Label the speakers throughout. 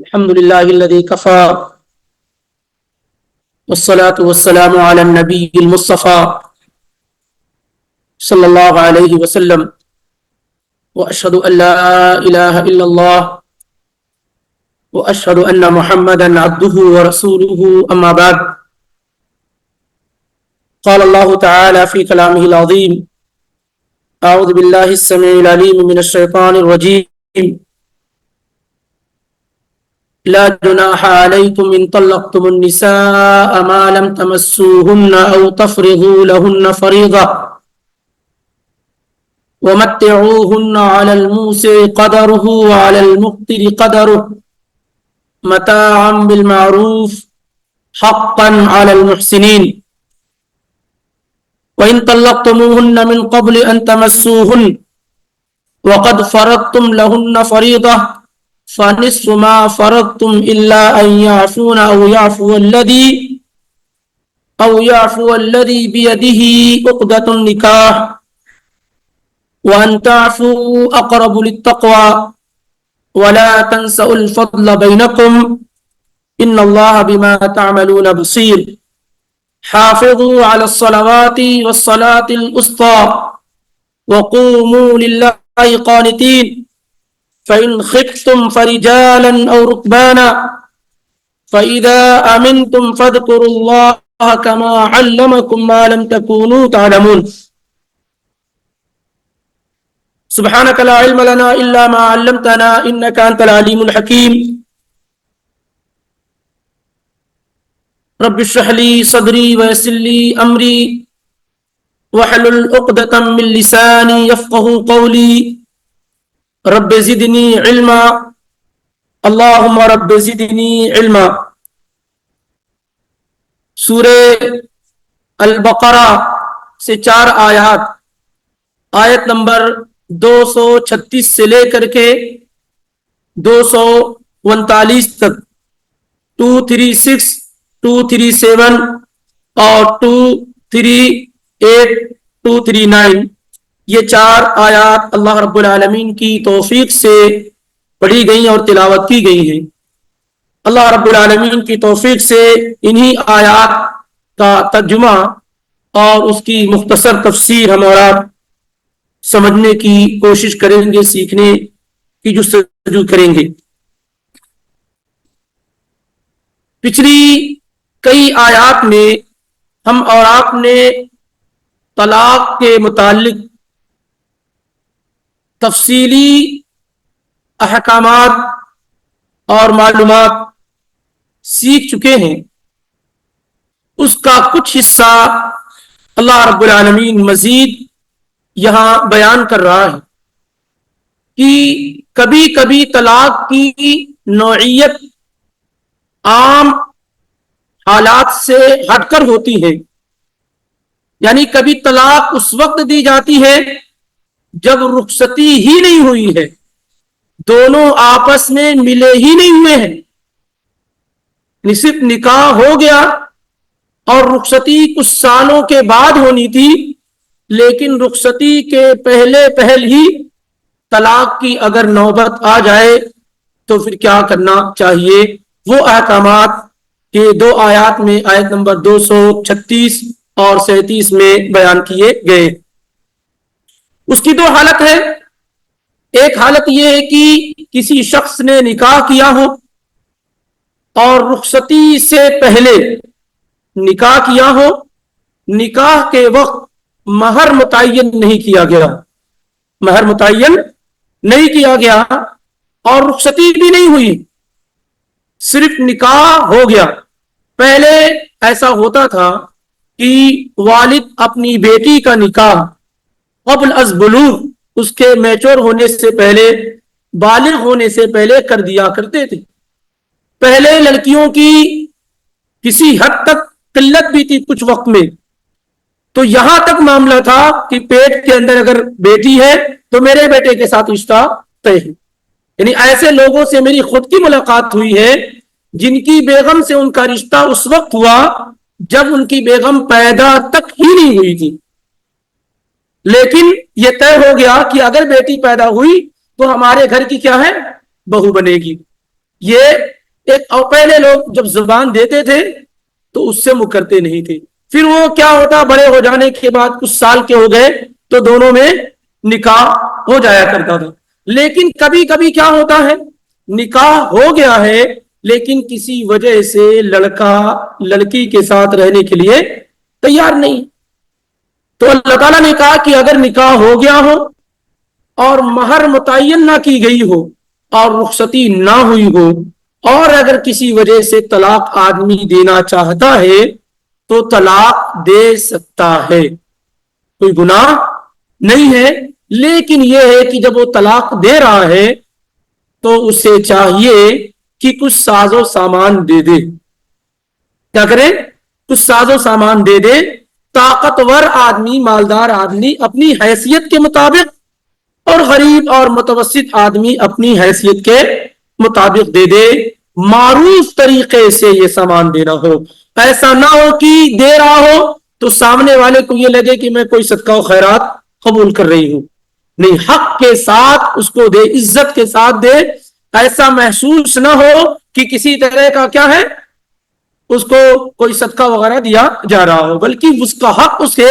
Speaker 1: الحمد لله الذي كفى والصلاة والسلام على النبي المصطفى صلى الله عليه وسلم وأشهد أن لا إله إلا الله وأشهد أن محمدا عبده ورسوله أما بعد قال الله تعالى في كلامه العظيم أعوذ بالله السميع العليم من الشيطان الرجيم لا جناح عليكم إن طلقتم النساء ما لم تمسوهن أو تفرضوا لهن فريضة ومتعوهن على الموسع قدره وعلى المقتر قدره متاعا بالمعروف حقا على المحسنين وإن طلقتموهن من قبل أن تمسوهن وقد فرضتم لهن فريضة فنصف ما فرضتم إلا أن يعفون أو يعفو الذي بيده عقدة النكاح وأن تعفوا أقرب للتقوى ولا تنسوا الفضل بينكم إن الله بما تعملون بصير حافظوا على الصلوات والصلاة الوسطى وقوموا لله قانتين فإن خفتم فرجالا أو ركبانا فإذا أمنتم فاذكروا الله كما علمكم ما لم تكونوا تعلمون سبحانك لا علم لنا إلا ما علمتنا إنك أنت العليم الحكيم رب اشرح لي صدري ويسر لي أمري واحلل عقدة من لساني يفقهوا قولي رب زدنی علما اللہم رب زدنی علما۔ سورہ البقرہ سے 4 آیات، آیت نمبر 236 سے لے کر کے 239 تک 236 237 اور 238 239 یہ 4 آیات اللہ رب العالمین کی توفیق سے پڑھی گئی اور تلاوت کی گئی ہیں۔ اللہ رب العالمین کی توفیق سے انہی آیات کا ترجمہ اور اس کی مختصر تفسیر ہمارا سمجھنے کی کوشش کریں گے، سیکھنے کی جستجو کریں گے۔ پچھلی کئی آیات میں ہم اور آپ نے طلاق کے متعلق تفصیلی احکامات اور معلومات سیکھ چکے ہیں۔ اس کا کچھ حصہ اللہ رب العالمین مزید یہاں بیان کر رہا ہے کہ کبھی کبھی طلاق کی نوعیت عام حالات سے ہٹ کر ہوتی ہے، یعنی کبھی طلاق اس وقت دی جاتی ہے جب رخصتی ہی نہیں ہوئی ہے، دونوں آپس میں ملے ہی نہیں ہوئے ہیں، صرف نکاح ہو گیا اور رخصتی کچھ سالوں کے بعد ہونی تھی، لیکن رخصتی کے پہل ہی طلاق کی اگر نوبت آ جائے تو پھر کیا کرنا چاہیے، وہ احکامات کے 2 آیات میں آیت نمبر 236 اور 37 میں بیان کیے گئے۔ اس کی 2 حالت ہے۔ ایک حالت یہ ہے کہ کسی شخص نے نکاح کیا ہو اور رخصتی سے پہلے نکاح کیا ہو، نکاح کے وقت مہر متعین نہیں کیا گیا اور رخصتی بھی نہیں ہوئی، صرف نکاح ہو گیا۔ پہلے ایسا ہوتا تھا کہ والد اپنی بیٹی کا نکاح قبل از بلوغ، اس کے میچور ہونے سے پہلے، بالغ ہونے سے پہلے کر دیا کرتے تھے۔ پہلے لڑکیوں کی کسی حد تک قلت بھی تھی کچھ وقت میں، تو یہاں تک معاملہ تھا کہ پیٹ کے اندر اگر بیٹی ہے تو میرے بیٹے کے ساتھ رشتہ طے ہے، یعنی ایسے لوگوں سے میری خود کی ملاقات ہوئی ہے جن کی بیگم سے ان کا رشتہ اس وقت ہوا جب ان کی بیگم پیدا تک ہی نہیں ہوئی تھی، لیکن یہ طے ہو گیا کہ اگر بیٹی پیدا ہوئی تو ہمارے گھر کی کیا ہے، بہو بنے گی۔ یہ اور پہلے لوگ جب زبان دیتے تھے تو اس سے مکرتے نہیں تھے، پھر وہ کیا ہوتا، بڑے ہو جانے کے بعد کچھ سال کے ہو گئے تو دونوں میں نکاح ہو جایا کرتا تھا۔ لیکن کبھی کبھی کیا ہوتا ہے، نکاح ہو گیا ہے لیکن کسی وجہ سے لڑکا لڑکی کے ساتھ رہنے کے لیے تیار نہیں، تو اللہ تعالیٰ نے کہا کہ اگر نکاح ہو گیا ہو اور مہر متعین نہ کی گئی ہو اور رخصتی نہ ہوئی ہو، اور اگر کسی وجہ سے طلاق آدمی دینا چاہتا ہے تو طلاق دے سکتا ہے، کوئی گناہ نہیں ہے۔ لیکن یہ ہے کہ جب وہ طلاق دے رہا ہے تو اسے چاہیے کہ کچھ ساز و سامان دے دے، کیا کرے، کچھ ساز و سامان دے دے، طاقتور آدمی، مالدار آدمی اپنی حیثیت کے مطابق، اور غریب اور متوسط آدمی اپنی حیثیت کے مطابق دے دے، معروف طریقے سے یہ سامان دینا ہو، ایسا نہ ہو کہ دے رہا ہو تو سامنے والے کو یہ لگے کہ میں کوئی صدقہ و خیرات قبول کر رہی ہوں، نہیں، حق کے ساتھ اس کو دے، عزت کے ساتھ دے، ایسا محسوس نہ ہو کہ کسی طرح کا کیا ہے، اس کو کوئی صدقہ وغیرہ دیا جا رہا ہو، بلکہ اس کا حق اسے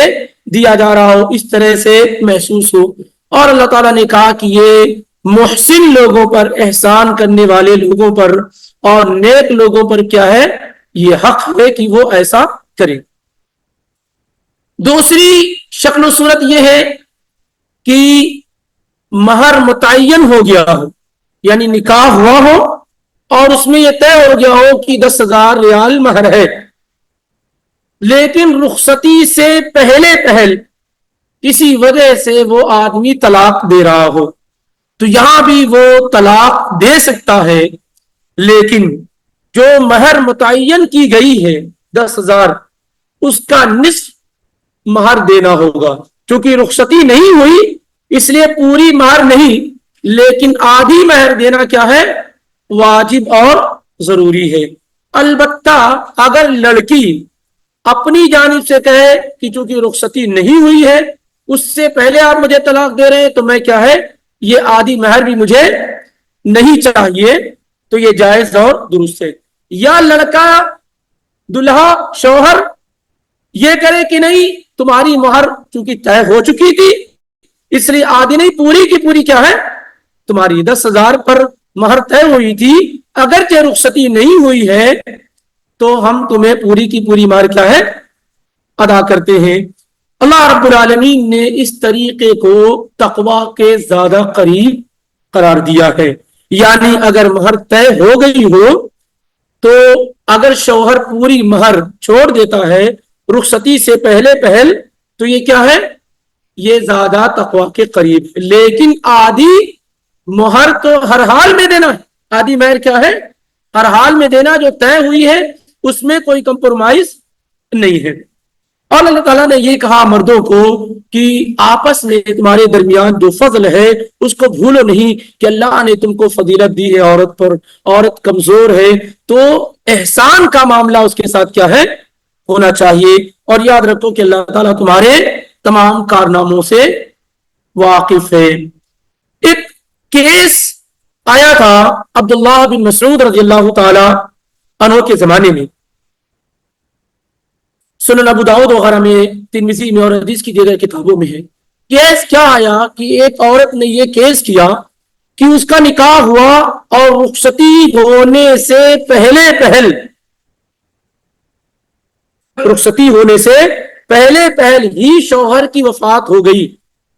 Speaker 1: دیا جا رہا ہو، اس طرح سے محسوس ہو۔ اور اللہ تعالیٰ نے کہا کہ یہ محسن لوگوں پر، احسان کرنے والے لوگوں پر اور نیک لوگوں پر کیا ہے، یہ حق ہے کہ وہ ایسا کرے۔ دوسری شکل و صورت یہ ہے کہ مہر متعین ہو گیا ہو، یعنی نکاح ہوا ہو اور اس میں یہ طے ہو گیا ہو کہ 10,000 ریال مہر ہے، لیکن رخصتی سے پہلے کسی وجہ سے وہ آدمی طلاق دے رہا ہو تو یہاں بھی وہ طلاق دے سکتا ہے، لیکن جو مہر متعین کی گئی ہے 10,000، اس کا نصف مہر دینا ہوگا، کیونکہ رخصتی نہیں ہوئی اس لیے پوری مہر نہیں، لیکن آدھی مہر دینا کیا ہے، واجب اور ضروری ہے۔ البتہ اگر لڑکی اپنی جانب سے کہے کہ چونکہ رخصتی نہیں ہوئی ہے، اس سے پہلے آپ مجھے طلاق دے رہے ہیں تو میں کیا ہے، یہ آدھی مہر بھی مجھے نہیں چاہیے، تو یہ جائز اور درست ہے۔ یا لڑکا، دلہا، شوہر یہ کرے کہ نہیں، تمہاری مہر چونکہ طے ہو چکی تھی اس لیے آدھی نہیں، پوری کی پوری کیا ہے تمہاری، 10,000 پر مہر طے ہوئی تھی، اگرچہ رخصتی نہیں ہوئی ہے تو ہم تمہیں پوری کی پوری مہر کیا ہے ادا کرتے ہیں۔ اللہ رب العالمین نے اس طریقے کو تقوی کے زیادہ قریب قرار دیا ہے، یعنی اگر مہر طے ہو گئی ہو تو اگر شوہر پوری مہر چھوڑ دیتا ہے رخصتی سے پہلے تو یہ کیا ہے، یہ زیادہ تقوی کے قریب ہے۔ لیکن آدھی مہر تو ہر حال میں دینا ہے، آدھی مہر کیا ہے، ہر حال میں دینا، جو طے ہوئی ہے اس میں کوئی کمپرومائز نہیں ہے۔ اور اللہ تعالیٰ نے یہ کہا مردوں کو کہ آپس میں تمہارے درمیان جو فضل ہے اس کو بھولو نہیں کہ اللہ نے تم کو فضیلت دی ہے عورت پر، عورت کمزور ہے تو احسان کا معاملہ اس کے ساتھ کیا ہے ہونا چاہیے، اور یاد رکھو کہ اللہ تعالیٰ تمہارے تمام کارناموں سے واقف ہے۔ ایک کیس آیا تھا عبداللہ بن مسعود رضی اللہ تعالی عنہ کے زمانے میں، سنن ابو داؤد وغیرہ میں، ترمذی میں اور حدیث کی دیگر کتابوں میں ہے۔ کیس کیا آیا کہ ایک عورت نے یہ کیس کیا کہ اس کا نکاح ہوا اور رخصتی ہونے سے پہلے ہی شوہر کی وفات ہو گئی،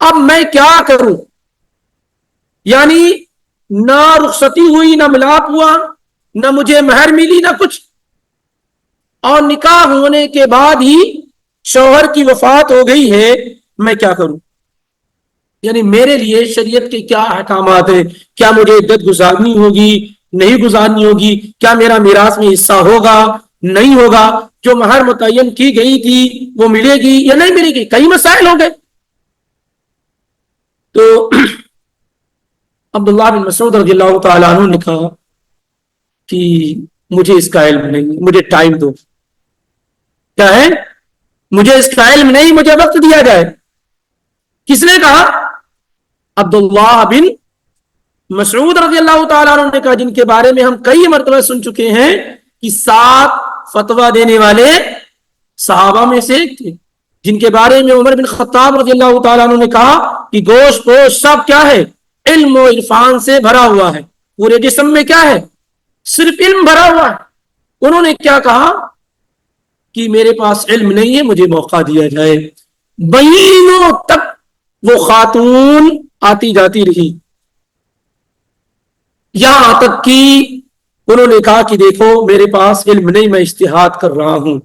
Speaker 1: اب میں کیا کروں، یعنی نہ رخصتی ہوئی، نہ ملاپ ہوا، نہ مجھے مہر ملی، نہ کچھ، اور نکاح ہونے کے بعد ہی شوہر کی وفات ہو گئی ہے، میں کیا کروں، یعنی میرے لیے شریعت کے کیا احکامات ہیں، کیا مجھے عدت گزارنی ہوگی، نہیں گزارنی ہوگی، کیا میرا میراث میں حصہ ہوگا، نہیں ہوگا، جو مہر متعین کی گئی تھی وہ ملے گی یا نہیں ملے گی، کئی مسائل ہو گئے۔ تو عبداللہ بن مسعود رضی اللہ تعالیٰ عنہ نے کہا کہ مجھے اس کا علم نہیں، مجھے ٹائم دو، کیا ہے، مجھے اس کا علم نہیں، مجھے وقت دیا جائے۔ کس نے کہا؟ عبداللہ بن مسعود رضی اللہ تعالیٰ عنہ نے کہا جن کے بارے میں ہم کئی مرتبہ سن چکے ہیں کہ 7 فتویٰ دینے والے صحابہ میں سے ایک تھے، جن کے بارے میں عمر بن خطاب رضی اللہ تعالیٰ عنہ نے کہا کہ گوشت پوش سب کیا ہے، علم و عرفان سے بھرا ہوا ہے، پورے جسم میں کیا ہے، صرف علم بھرا ہوا ہے۔ انہوں نے کیا کہا کہ میرے پاس علم نہیں ہے، مجھے موقع دیا جائے۔ مہینوں تک وہ خاتون آتی جاتی رہی، یہاں تک کہ انہوں نے کہا کہ دیکھو میرے پاس علم نہیں، میں اجتہاد کر رہا ہوں،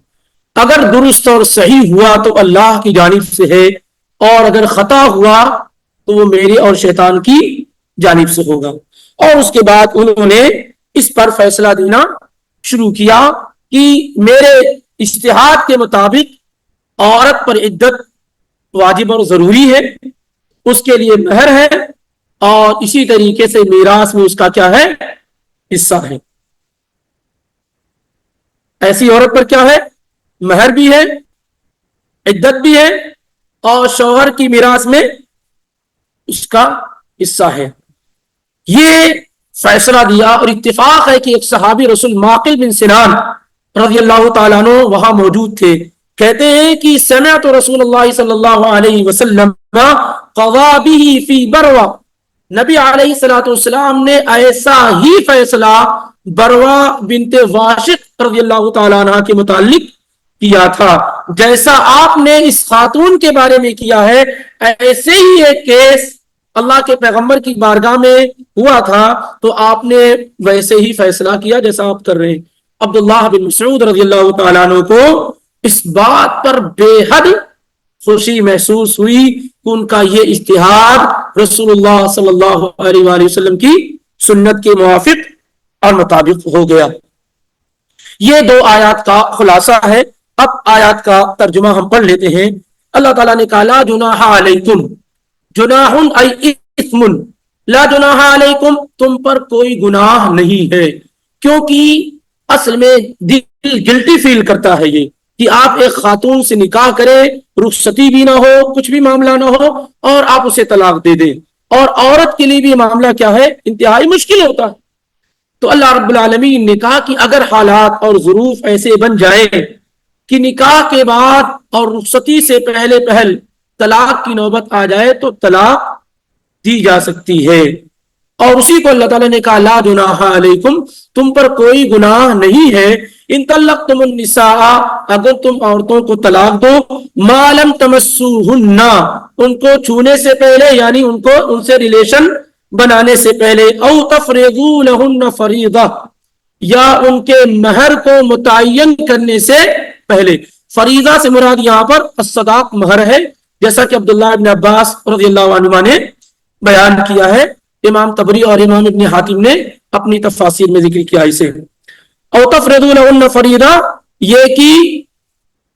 Speaker 1: اگر درست اور صحیح ہوا تو اللہ کی جانب سے ہے، اور اگر خطا ہوا تو وہ میری اور شیطان کی جانب سے ہوگا۔ اور اس کے بعد انہوں نے اس پر فیصلہ دینا شروع کیا کہ میرے اجتہاد کے مطابق عورت پر عدت واجب اور ضروری ہے، اس کے لیے مہر ہے، اور اسی طریقے سے میراث میں اس کا کیا ہے، حصہ ہے۔ ایسی عورت پر کیا ہے، مہر بھی ہے، عدت بھی ہے، اور شوہر کی میراث میں اس کا حصہ ہے۔ یہ فیصلہ دیا، اور اتفاق ہے کہ ایک صحابی رسول معقل بن سنان رضی اللہ تعالیٰ عنہ وہاں موجود تھے، کہتے ہیں کہ سمعت رسول اللہ صلی اللہ علیہ وسلم قضا به فی بروا، نبی علیہ الصلوۃ والسلام نے ایسا ہی فیصلہ بروا بنت واشق رضی اللہ تعالیٰ عنہ کے متعلق کیا تھا، جیسا آپ نے اس خاتون کے بارے میں کیا ہے، ایسے ہی ایک کیس اللہ کے پیغمبر کی بارگاہ میں ہوا تھا، تو آپ نے ویسے ہی فیصلہ کیا جیسا آپ کر رہے ہیں۔ عبداللہ بن مسعود رضی اللہ تعالیٰ عنہ کو اس بات پر بے حد خوشی محسوس ہوئی کہ ان کا یہ اجتہاد رسول اللہ صلی اللہ علیہ وآلہ وسلم کی سنت کے موافق اور مطابق ہو گیا۔ یہ 2 آیات کا خلاصہ ہے۔ اب آیات کا ترجمہ ہم پڑھ لیتے ہیں۔ اللہ تعالیٰ نے کہا لا جناح علیکم، جناح ای اثم، لا جناح علیکم، تم پر کوئی گناہ نہیں ہے، کیونکہ اصل میں دل گلٹی فیل کرتا ہے یہ کہ آپ ایک خاتون سے نکاح کریں، رخصتی بھی نہ ہو، کچھ بھی معاملہ نہ ہو، اور آپ اسے طلاق دے دیں، اور عورت کے لیے بھی معاملہ کیا ہے، انتہائی مشکل ہوتا ہے۔ تو اللہ رب العالمین نے کہا کہ اگر حالات اور ظروف ایسے بن جائیں کہ نکاح کے بعد اور رخصتی سے پہلے پہل طلاق کی نوبت آ جائے تو طلاق دی جا سکتی ہے، اور اسی کو اللہ تعالیٰ نے کہا لا جناح علیکم، تم پر کوئی گناہ نہیں ہے، ان طلقتم النساء، اگر تم عورتوں کو طلاق دو، ما لم تمسوہن، ان کو چھونے سے پہلے، یعنی ان سے ریلیشن بنانے سے پہلے، او تفرضوا لہن فریضہ، یا ان کے مہر کو متعین کرنے سے پہلے۔ فریضہ سے مراد یہاں پر الصداق مہر ہے، جیسا کہ عبداللہ ابن عباس رضی اللہ عنہما نے بیان کیا ہے، امام طبری اور امام ابن حاتم نے اپنی تفاسیر میں ذکر کیا اسے۔ او تفرضوا لہن فریضہ، یہ کہ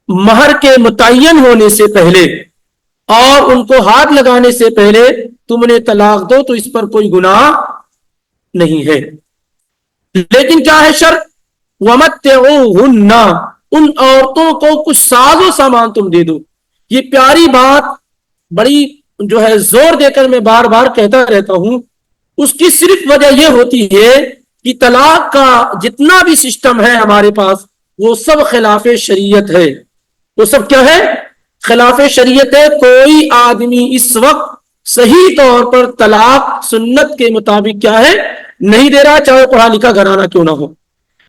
Speaker 1: مہر کے متعین ہونے سے پہلے اور ان کو ہاتھ لگانے سے پہلے تم نے طلاق دو تو اس پر کوئی گناہ نہیں ہے، لیکن کیا ہے شرط، وَمَتِّعُوهُنَّ، ان عورتوں کو کچھ ساز و سامان تم دے دو۔ یہ پیاری بات بڑی جو ہے زور دے کر میں بار بار کہتا رہتا ہوں، اس کی صرف وجہ یہ ہوتی ہے کہ طلاق کا جتنا بھی سسٹم ہے ہمارے پاس وہ سب خلاف شریعت ہے، وہ سب کیا ہے، خلاف شریعت ہے۔ کوئی آدمی اس وقت صحیح طور پر طلاق سنت کے مطابق کیا ہے نہیں دے رہا، چاہے پڑھا لکھا گھرانہ کیوں نہ ہو۔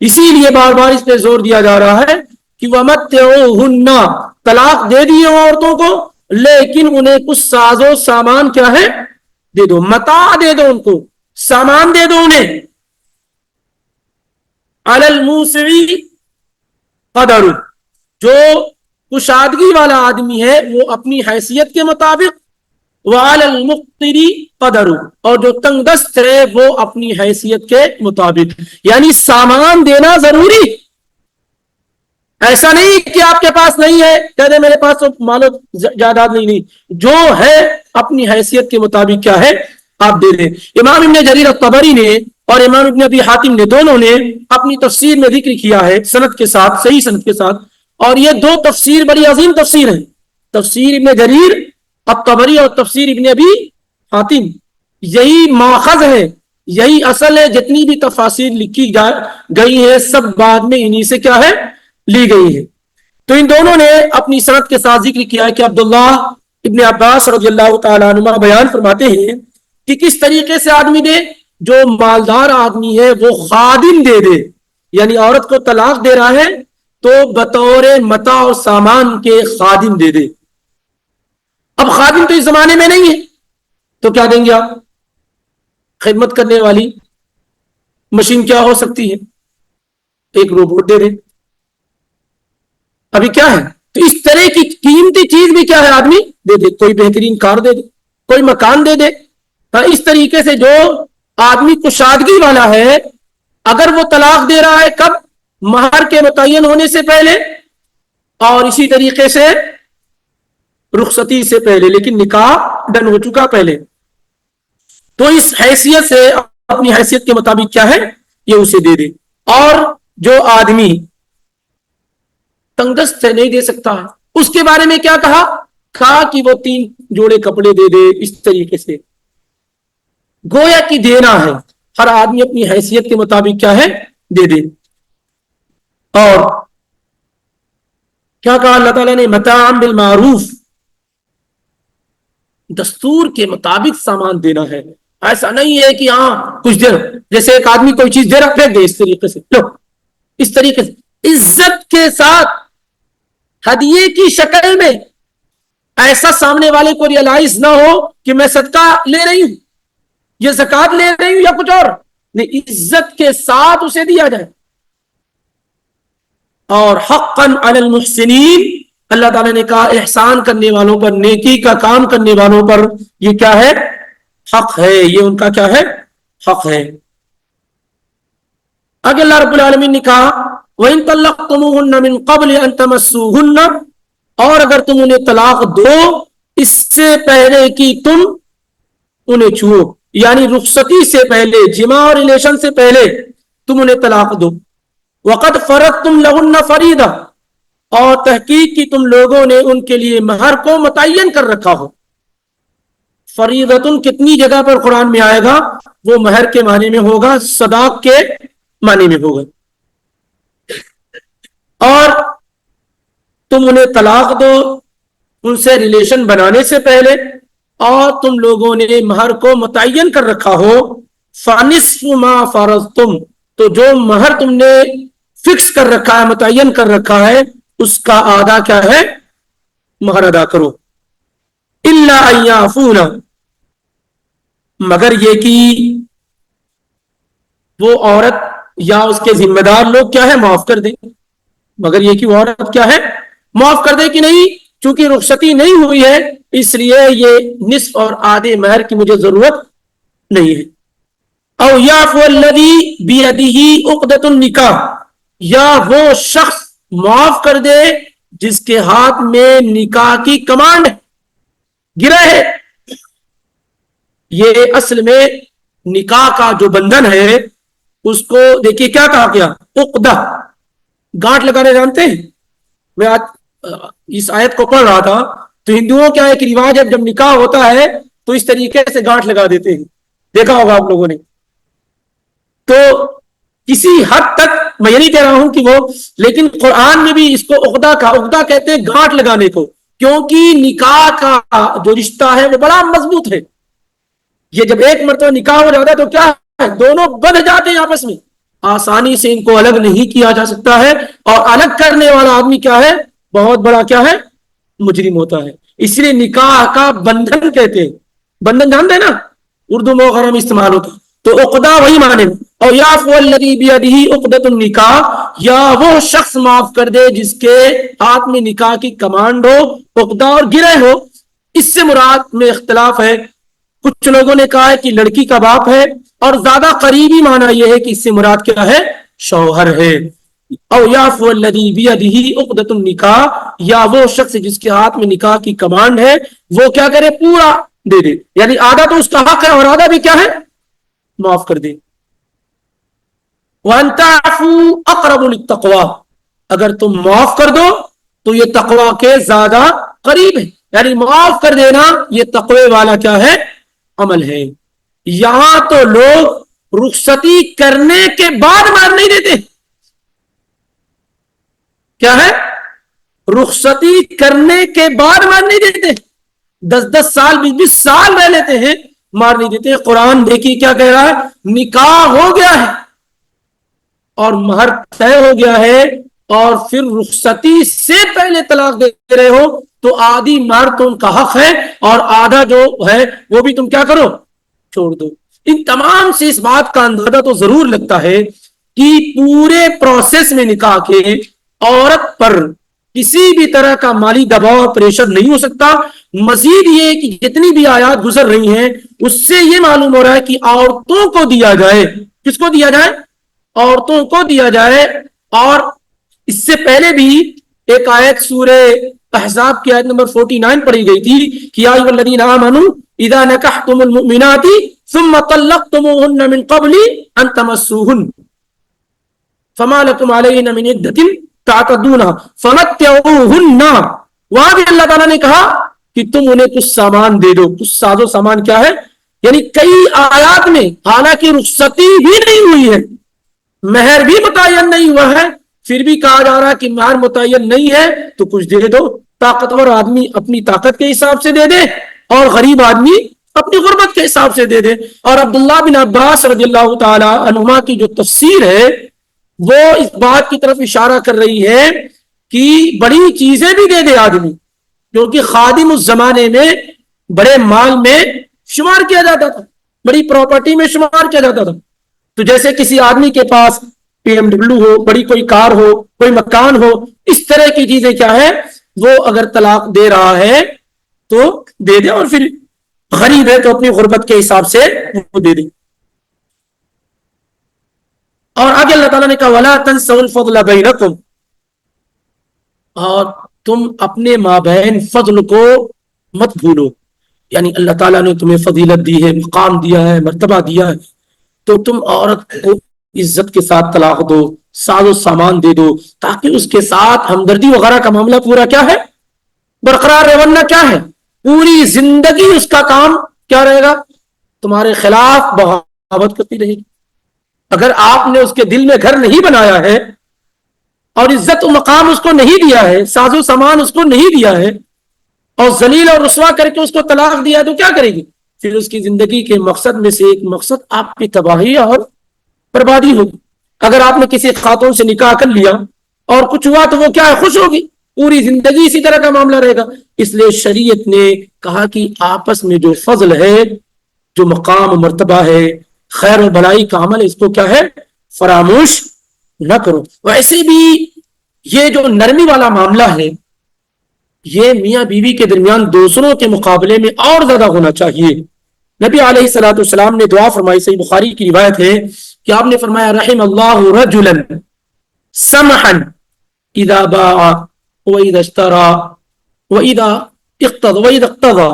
Speaker 1: اسی لیے بار بار اس پہ زور دیا جا رہا ہے کہ وَمَتِّعُوهُنَّ، طلاق دے دیے عورتوں کو، لیکن انہیں کچھ ساز و سامان کیا ہے دے دو، متاع دے دو، ان کو سامان دے دو انہیں۔ عَلَى الْمُوسِعِ قَدَرُ، جو کشادگی والا آدمی ہے وہ اپنی حیثیت کے مطابق، وَعَلَى الْمُقْتِرِ قَدَرُ، اور جو تنگ دست ہے وہ اپنی حیثیت کے مطابق، یعنی سامان دینا ضروری۔ ایسا نہیں کہ آپ کے پاس نہیں ہے کہہ دے میرے پاس تو مال و جائیداد نہیں، جو ہے اپنی حیثیت کے مطابق کیا ہے آپ دے دیں۔ امام ابن جریر الطبری نے اور امام ابن ابی حاتم نے دونوں نے اپنی تفسیر میں ذکر کیا ہے سند کے ساتھ، صحیح سند کے ساتھ، اور یہ 2 تفسیر بڑی عظیم تفسیر ہیں، تفسیر ابن جریر الطبری اور تفسیر ابن ابی حاتم، یہی ماخذ ہے یہی اصل ہے. جتنی بھی تفاسیر لکھی گئی ہے سب بعد میں انہی سے کیا ہے لی گئی ہے. تو ان دونوں نے اپنی سند کے ساتھ ذکر کیا ہے کہ عبداللہ ابن عباس رضی اللہ تعالیٰ عنہ بیان فرماتے ہیں کہ کس طریقے سے آدمی دے, جو مالدار آدمی ہے وہ خادم دے دے, یعنی عورت کو طلاق دے رہا ہے تو بطور متاع اور سامان کے خادم دے دے. اب خادم تو اس زمانے میں نہیں ہے تو کیا دیں گے آپ؟ خدمت کرنے والی مشین کیا ہو سکتی ہے؟ ایک روبوٹ دے دے. ابھی کیا ہے تو اس طرح کی قیمتی چیز بھی کیا ہے آدمی دے دے, کوئی بہترین کار دے دے, کوئی مکان دے دے. اس طریقے سے جو آدمی کشادگی والا ہے اگر وہ طلاق دے رہا ہے کب؟ مہر کے متعین ہونے سے پہلے, اور اسی طریقے سے رخصتی سے پہلے, لیکن نکاح ڈن ہو چکا پہلے. تو اس حیثیت سے اپنی حیثیت کے مطابق کیا ہے یہ اسے دے دے. اور جو آدمی تنگست سے نہیں دے سکتا اس کے بارے میں کیا کہا کہ وہ 3 جوڑے کپڑے دے دے. اس طریقے سے گویا کہ دینا ہے, ہر آدمی اپنی حیثیت کے مطابق کیا ہے دے دے. اور کیا کہا اللہ تعالیٰ نے؟ متاعا بالمعروف, دستور کے مطابق سامان دینا ہے. ایسا نہیں ہے کہ ہاں کچھ دیر, جیسے ایک آدمی کوئی چیز دے رہا پھینک دے, اس طریقے سے لو, اس طریقے سے عزت کے ساتھ ہدیے کی شکل میں, ایسا سامنے والے کو ریئلائز نہ ہو کہ میں صدقہ لے رہی ہوں, یہ زکات لے رہی ہوں یا کچھ اور نہیں, عزت کے ساتھ اسے دیا جائے. اور حقا علی المحسنین, اللہ تعالیٰ نے کہا احسان کرنے والوں پر, نیکی کا کام کرنے والوں پر یہ کیا ہے حق ہے, یہ ان کا کیا ہے حق ہے. آگے اللہ رب العالمین نے کہا وَإِن طَلَّقْتُمُوهُنَّ مِن قَبْلِ أَن تَمَسُّوهُنَّ, اور اگر تم انہیں طلاق دو اس سے پہلے کہ تم انہیں چھو, یعنی رخصتی سے پہلے, جماع اور ریلیشن سے پہلے تم انہیں طلاق دو. وَقَدْ فَرَضْتُمْ لَهُنَّ فَرِيضَةً, اور تحقیق کی تم لوگوں نے ان کے لیے مہر کو متعین کر رکھا ہو. فریضتن کتنی جگہ پر قرآن میں آئے گا؟ وہ مہر کے معنی میں ہوگا, صداق کے معنی میں ہوگا. اور تم انہیں طلاق دو ان سے ریلیشن بنانے سے پہلے, اور تم لوگوں نے مہر کو متعین کر رکھا ہو. فَنِصْفُ مَا فَرَضْتُمْ, تو جو مہر تم نے فکس کر رکھا ہے, متعین کر رکھا ہے, اس کا آدھا کیا ہے مہر ادا کرو. إِلَّا أَن يَعْفُونَ, مگر یہ کہ وہ عورت یا اس کے ذمہ دار لوگ کیا ہے معاف کر دیں. مگر یہ کہ وہ عورت کیا ہے معاف کر دے کہ نہیں, چونکہ رخصتی نہیں ہوئی ہے اس لیے یہ نصف اور آدھے مہر کی مجھے ضرورت نہیں ہے. او یعفو الذی بیدہ عقدۃ النکاح, یا وہ شخص معاف کر دے جس کے ہاتھ میں نکاح کی کمانڈ ہے, گرہ ہے. یہ اصل میں نکاح کا جو بندھن ہے اس کو دیکھیے کیا کہا گیا, عقدہ, گانٹھ لگانے جانتے ہیں؟ میں آج اس آیت کو پڑھ رہا تھا تو ہندوؤں کا ایک رواج ہے, جب نکاح ہوتا ہے تو اس طریقے سے گانٹھ لگا دیتے ہیں, دیکھا ہوگا آپ لوگوں نے. تو کسی حد تک میں یہ نہیں کہہ رہا ہوں کہ وہ, لیکن قرآن میں بھی اس کو عقدہ کا, عقدہ کہتے ہیں گانٹھ لگانے کو, کیونکہ نکاح کا جو رشتہ ہے وہ بڑا مضبوط ہے. یہ جب ایک مرتبہ نکاح ہو جاتا ہے تو کیا ہے, دونوں بندھ جاتے ہیں آپس میں, آسانی سے ان کو الگ نہیں کیا جا سکتا ہے. اور الگ کرنے والا آدمی کیا ہے, بہت بڑا کیا ہے مجرم ہوتا ہے. اس لیے نکاح کا بندھن کہتے ہیں, بندھن جانتے ہیں نا, اردو میں وغیرہ میں استعمال ہوتا ہے. تو عقدہ وہی معنی, اور یعفو الذی بیدہ عقدۃ النکاح, یا وہ شخص معاف کر دے جس کے ہاتھ میں نکاح کی کمانڈ ہو, عقدہ اور گرہ ہو. اس سے مراد میں اختلاف ہے, کچھ لوگوں نے کہا ہے کہ لڑکی کا باپ ہے, اور زیادہ قریبی معنی یہ ہے کہ اس سے مراد کیا ہے شوہر ہے. او یعفو الذی بیدہ عقدۃ النکاح, یا وہ شخص جس کے ہاتھ میں نکاح کی کمانڈ ہے وہ کیا کرے پورا دے دے, یعنی آدھا تو اس کا حق ہے اور آدھا بھی کیا ہے معاف کر دے. وَأَن تَعْفُوا أَقْرَبُ لِلتَّقْوَىٰ, اگر تم معاف کر دو تو یہ تقوی کے زیادہ قریب ہے, یعنی معاف کر دینا یہ تقوی والا کیا ہے عمل ہے. یہاں تو لوگ رخصتی کرنے کے بعد مہر نہیں دیتے. کیا ہے؟ رخصتی کرنے کے بعد مہر نہیں دیتے. 10 سال 20 سال رہ لیتے ہیں, مہر نہیں دیتے. قرآن دیکھیے کیا کہہ رہا ہے, نکاح ہو گیا ہے اور مہر طے ہو گیا ہے, اور پھر رخصتی سے پہلے طلاق دے رہے ہو, تو آدھی مہر تو ان کا حق ہے, اور آدھا جو ہے وہ بھی تم کیا کرو, چھوڑ دو. ان تمام سے اس بات کا اندازہ تو ضرور لگتا ہے کہ پورے پروسیس میں نکاح کے عورت پر کسی بھی طرح کا مالی دباؤ اور پریشر نہیں ہو سکتا. مزید یہ کہ جتنی بھی آیات گزر رہی ہیں اس سے یہ معلوم ہو رہا ہے کہ عورتوں کو دیا جائے. کس کو دیا جائے؟ عورتوں کو دیا جائے. اور اس سے پہلے بھی ایک آیت سورہ احزاب کی آیت نمبر 49 پڑھی گئی تھی کہ یا ایھا الذین آمنوا اذا نکحتم المؤمنات ثم طلقتموهن من قبل ان تمسوهن فما لكم عليهن من عدة تعتدونها فمتعوهن. وہاں بھی اللہ تعالیٰ نے کہا کہ تم انہیں کچھ سامان دے دو. کچھ ساز و سامان کیا ہے؟ یعنی کئی آیات میں حالانکہ رخصتی بھی نہیں ہوئی ہے, مہر بھی متعین نہیں ہوا ہے, پھر بھی کہا جا رہا کہ مہر متعین نہیں ہے تو کچھ دے دو. طاقتور آدمی اپنی طاقت کے حساب سے دے دے, اور غریب آدمی اپنی غربت کے حساب سے دے دے. اور عبداللہ بن عباس رضی اللہ تعالی عنہما کی جو تفسیر ہے وہ اس بات کی طرف اشارہ کر رہی ہے کہ بڑی چیزیں بھی دے دے آدمی, کیونکہ خادم اس زمانے میں بڑے مال میں شمار کیا جاتا تھا, بڑی پراپرٹی میں شمار کیا جاتا تھا. تو جیسے کسی آدمی کے پاس پی ایم ڈبلو ہو, بڑی کوئی کار ہو, کوئی مکان ہو, اس طرح کی چیزیں کیا ہے وہ اگر طلاق دے رہا ہے تو دے دے, اور پھر غریب ہے تو اپنی غربت کے حساب سے وہ دے دے. اور آگے اللہ تعالیٰ نے کہا وَلَا تَنْسَوُا الْفَضْلَ بَيْنَكُمْ, اور تم اپنے مابین فضل کو مت بھولو. یعنی اللہ تعالیٰ نے تمہیں فضیلت دی ہے, مقام دیا ہے, مرتبہ دیا ہے, تو تم عورت کو عزت کے ساتھ طلاق دو, ساز و سامان دے دو, تاکہ اس کے ساتھ ہمدردی وغیرہ کا معاملہ پورا کیا ہے برقرار رہے. ورنہ کیا ہے, پوری زندگی اس کا کام کیا رہے گا, تمہارے خلاف بغاوت کرتی رہے گی. اگر آپ نے اس کے دل میں گھر نہیں بنایا ہے اور عزت و مقام اس کو نہیں دیا ہے, ساز و سامان اس کو نہیں دیا ہے, اور ذلیل اور رسوا کر کے اس کو طلاق دیا, تو کیا کرے گی؟ پھر اس کی زندگی کے مقصد میں سے ایک مقصد آپ کی تباہی اور بربادی ہوگی. اگر آپ نے کسی خاتون سے نکاح کر لیا اور کچھ ہوا تو وہ کیا ہے, خوش ہوگی, پوری زندگی اسی طرح کا معاملہ رہے گا. اس لیے شریعت نے کہا کہ آپس میں جو فضل ہے, جو مقام و مرتبہ ہے, خیر و بلائی کا عمل, اس کو کیا ہے فراموش نہ کرو. ویسے بھی یہ جو نرمی والا معاملہ ہے یہ میاں بیوی کے درمیان دوسروں کے مقابلے میں اور زیادہ ہونا چاہیے. نبی علیہ الصلوۃ والسلام نے دعا فرمائی, صحیح بخاری کی روایت ہے کہ آپ نے فرمایا رحم اللہ رجلا سمحا اذا باع واذا اشترى واذا اقتضى.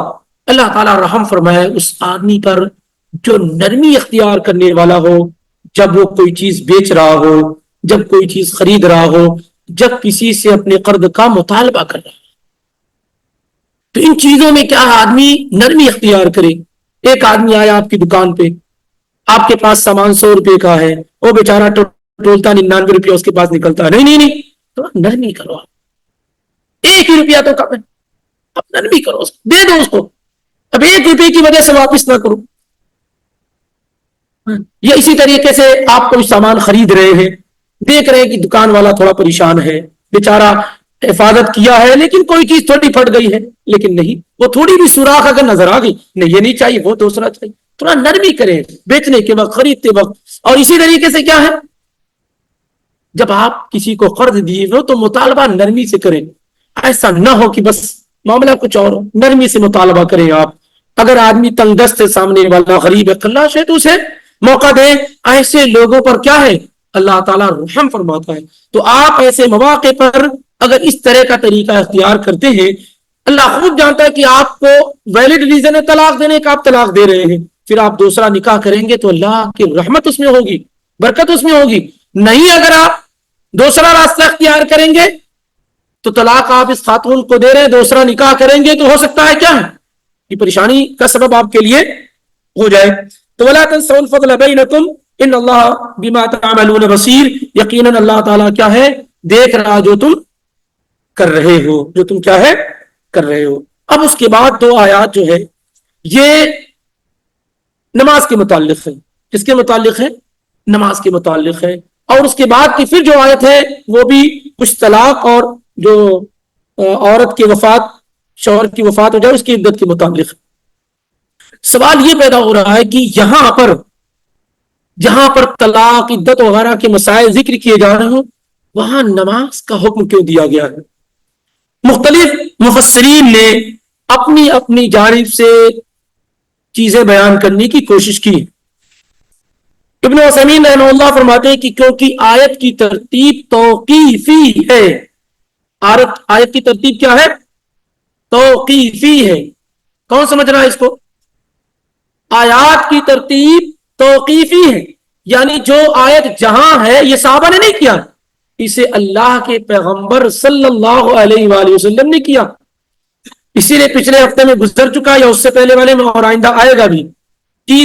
Speaker 1: اللہ تعالیٰ رحم فرمائے اس آدمی پر جو نرمی اختیار کرنے والا ہو, جب وہ کوئی چیز بیچ رہا ہو, جب کوئی چیز خرید رہا ہو, جب کسی سے اپنے قرض کا مطالبہ کر رہا ہو. تو ان چیزوں میں کیا آدمی نرمی اختیار کرے. ایک آدمی آیا آپ کی دکان پہ, آپ کے پاس سامان 100 روپے کا ہے, وہ بیچارہ ٹولتا 99 روپیہ اس کے پاس نکلتا ہے. نہیں, تو نرمی کرو, آپ 1 ہی روپیہ تو کم ہے, اب نرمی کرو, دے دو اس کو. اب 1 روپے کی وجہ سے واپس نہ کرو. یا اسی طریقے سے آپ کوئی سامان خرید رہے ہیں, دیکھ رہے ہیں کہ دکان والا تھوڑا پریشان ہے, بیچارہ حفاظت کیا ہے لیکن کوئی چیز تھوڑی پھٹ گئی ہے, لیکن نہیں, وہ تھوڑی بھی سوراخ اگر نظر آ گئی, نہیں یہ نہیں چاہیے, وہ دوسرا چاہیے. تھوڑا نرمی کریں بیچنے کے وقت, خریدتے وقت. اور اسی طریقے سے کیا ہے, جب آپ کسی کو قرض دیے ہو تو مطالبہ نرمی سے کریں. ایسا نہ ہو کہ بس معاملہ کچھ اور ہو, نرمی سے مطالبہ کریں آپ. اگر آدمی تنگ دست ہے, سامنے والا غریب ہے, خلاش ہے, تو اسے موقع دیں. ایسے لوگوں پر کیا ہے اللہ تعالیٰ رحم فرماتا ہے. تو آپ ایسے مواقع پر اگر اس طرح کا طریقہ اختیار کرتے ہیں, اللہ خود جانتا ہے کہ آپ کو ویلڈ ریزن ہے طلاق دینے کا, آپ طلاق دے رہے ہیں, پھر آپ دوسرا نکاح کریں گے تو اللہ کی رحمت اس میں ہوگی, برکت اس میں ہوگی. نہیں, اگر آپ دوسرا راستہ اختیار کریں گے تو طلاق آپ اس خاتون کو دے رہے ہیں, دوسرا نکاح کریں گے تو ہو سکتا ہے کیا ہے یہ پریشانی کا سبب آپ کے لیے ہو جائے. تو وَلَا تَنْسَوْا الْفَضْلَ بَيْنَكُمْ, ان اللہ بما تعملون بصیر، یقیناً اللہ تعالیٰ کیا ہے، دیکھ رہا جو تم کر رہے ہو، جو تم کیا ہے کر رہے ہو۔ اب اس کے بعد دو آیات جو ہے یہ نماز کے متعلق ہے۔ کس کے متعلق ہے؟ نماز کے متعلق ہے۔ اور اس کے بعد کی پھر جو آیت ہے وہ بھی کچھ طلاق اور جو عورت کی وفات، شوہر کی وفات ہو جائے اس کی عدت کے متعلق۔ سوال یہ پیدا ہو رہا ہے کہ جہاں پر طلاق، عدت وغیرہ کے مسائل ذکر کیے جا رہے ہوں وہاں نماز کا حکم کیوں دیا گیا ہے؟ مختلف مفسرین نے اپنی اپنی جانب سے چیزیں بیان کرنے کی کوشش کی۔ ابن عثیمین رحمہ اللہ فرماتے ہیں کہ کیونکہ آیت کی ترتیب توقیفی ہے۔ آیت کی ترتیب کیا ہے؟ توقیفی ہے۔ کون سمجھ رہا ہے اس کو؟ آیات کی ترتیب توقیفی ہے، یعنی جو آیت جہاں ہے یہ صحابہ نے نہیں کیا، اسے اللہ کے پیغمبر صلی اللہ علیہ وآلہ وسلم نے کیا۔ اسی لیے پچھلے ہفتے میں گزر چکا یا اس سے پہلے والے میں اور آئندہ آئے گا بھی کہ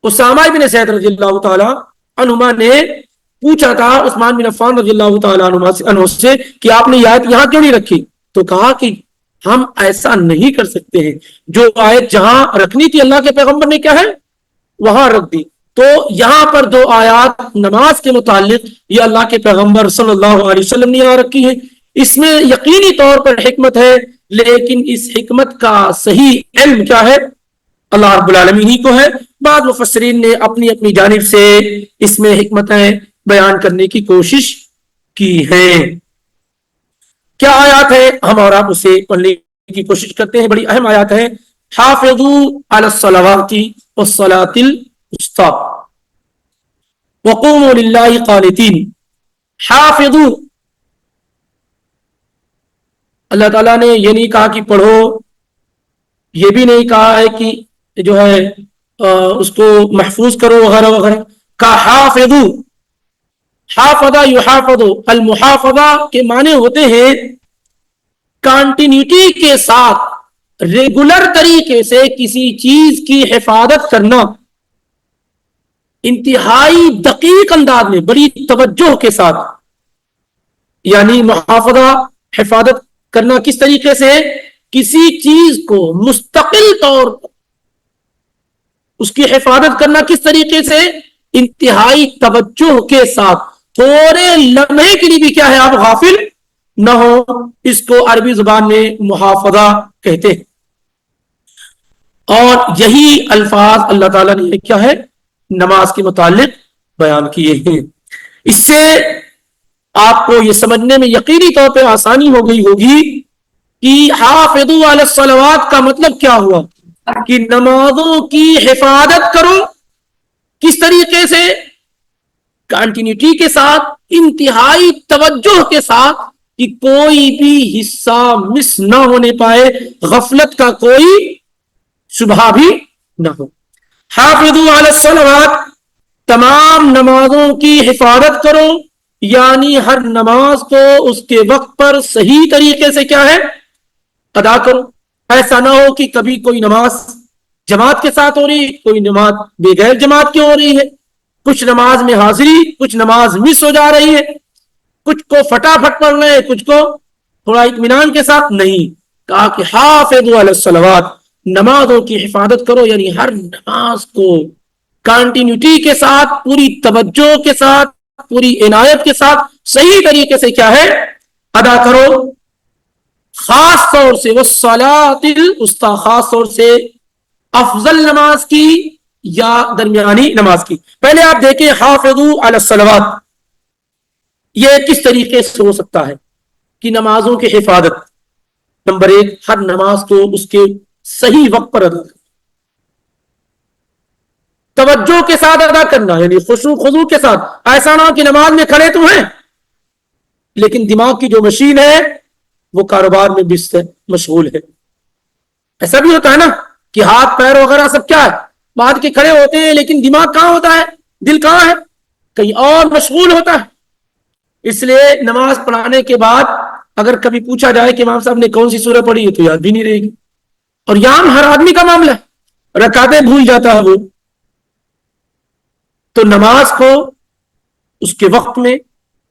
Speaker 1: اسامہ بن زید رضی اللہ تعالی عنہما نے پوچھا تھا عثمان بن عفان رضی اللہ تعالی عنہ سے کہ آپ نے یہ آیت یہاں کیوں نہیں رکھی؟ تو کہا کہ ہم ایسا نہیں کر سکتے ہیں، جو آیت جہاں رکھنی تھی اللہ کے پیغمبر نے کیا ہے وہاں رکھ دی۔ تو یہاں پر دو آیات نماز کے متعلق یہ اللہ کے پیغمبر صلی اللہ علیہ وسلم نے یہاں رکھی ہے۔ اس میں یقینی طور پر حکمت ہے، لیکن اس حکمت کا صحیح علم کیا ہے؟ اللہ رب العالمین ہی کو ہے۔ بعض مفسرین نے اپنی اپنی جانب سے اس میں حکمتیں بیان کرنے کی کوشش کی ہے۔ کیا آیات ہے؟ ہم اور آپ اسے پڑھنے کی کوشش کرتے ہیں۔ بڑی اہم آیات ہے۔ حافظوا علی الصلوات والصلاۃ الوسطی وقوموا للہ قانتین۔ حافظوا، اللہ تعالیٰ نے یہ نہیں کہا کہ پڑھو، یہ بھی نہیں کہا ہے کہ جو ہے اس کو محفوظ کرو وغیرہ وغیرہ، کا حافظوا۔ حافظہ یحافظ، المحافظہ کے معنی ہوتے ہیں کانٹینیوٹی کے ساتھ ریگولر طریقے سے کسی چیز کی حفاظت کرنا، انتہائی دقیق انداز میں، بڑی توجہ کے ساتھ۔ یعنی محافظہ حفاظت کرنا کس طریقے سے؟ کسی چیز کو مستقل طور پر اس کی حفاظت کرنا کس طریقے سے؟ انتہائی توجہ کے ساتھ، تھوڑے لمحے کے لیے بھی کیا ہے آپ غافل نہ ہو۔ اس کو عربی زبان میں محافظہ کہتے ہیں، اور یہی الفاظ اللہ تعالیٰ نے کیا ہے نماز کے متعلق بیان کیے ہیں۔ اس سے آپ کو یہ سمجھنے میں یقینی طور پہ آسانی ہو گئی ہوگی کہ حافظوا علی الصلوات کا مطلب کیا ہوا، کہ نمازوں کی حفاظت کرو۔ کس طریقے سے؟ کنٹینیوٹی کے ساتھ، انتہائی توجہ کے ساتھ، کہ کوئی بھی حصہ مس نہ ہونے پائے، غفلت کا کوئی شبہ بھی نہ ہو۔ حافظوا علی الصلوات، تمام نمازوں کی حفاظت کرو، یعنی ہر نماز کو اس کے وقت پر صحیح طریقے سے کیا ہے ادا کرو۔ ایسا نہ ہو کہ کبھی کوئی نماز جماعت کے ساتھ ہو رہی ہے، کوئی نماز بغیر جماعت کی ہو رہی ہے، کچھ نماز میں حاضری، کچھ نماز مس ہو جا رہی ہے، کچھ کو فٹافٹ پڑھ رہے ہیں، کچھ کو تھوڑا اطمینان کے ساتھ نہیں۔ کہا کہ حافظوا علی الصلوات، نمازوں کی حفاظت کرو، یعنی ہر نماز کو کنٹینیوٹی کے ساتھ، پوری توجہ کے ساتھ، پوری عنایت کے ساتھ صحیح طریقے سے کیا ہے ادا کرو۔ خاص طور سے والصلاۃ الوسطی، خاص طور سے افضل نماز کی یا درمیانی نماز کی۔ پہلے آپ دیکھیں حافظوا علی الصلوات، یہ کس طریقے سے ہو سکتا ہے کہ نمازوں کی حفاظت؟ نمبر ایک، ہر نماز کو اس کے صحیح وقت پر ادا کرنا، توجہ کے ساتھ ادا کرنا، یعنی خشوع خضوع کے ساتھ۔ ایسا نہ کہ نماز میں کھڑے تو ہیں لیکن دماغ کی جو مشین ہے وہ کاروبار میں بھی مشغول ہے۔ ایسا بھی ہوتا ہے نا کہ ہاتھ پیر وغیرہ سب کیا ہے بعد کے کھڑے ہوتے ہیں، لیکن دماغ کہاں ہوتا ہے، دل کہاں ہے، کہیں اور مشغول ہوتا ہے۔ اس لیے نماز پڑھانے کے بعد اگر کبھی پوچھا جائے کہ امام صاحب نے کون سی سورہ پڑھی ہے تو یاد بھی نہیں رہے گی۔ اور یہاں ہر آدمی کا معاملہ ہے، رکعتیں بھول جاتا ہے وہ، تو نماز کو اس کے وقت میں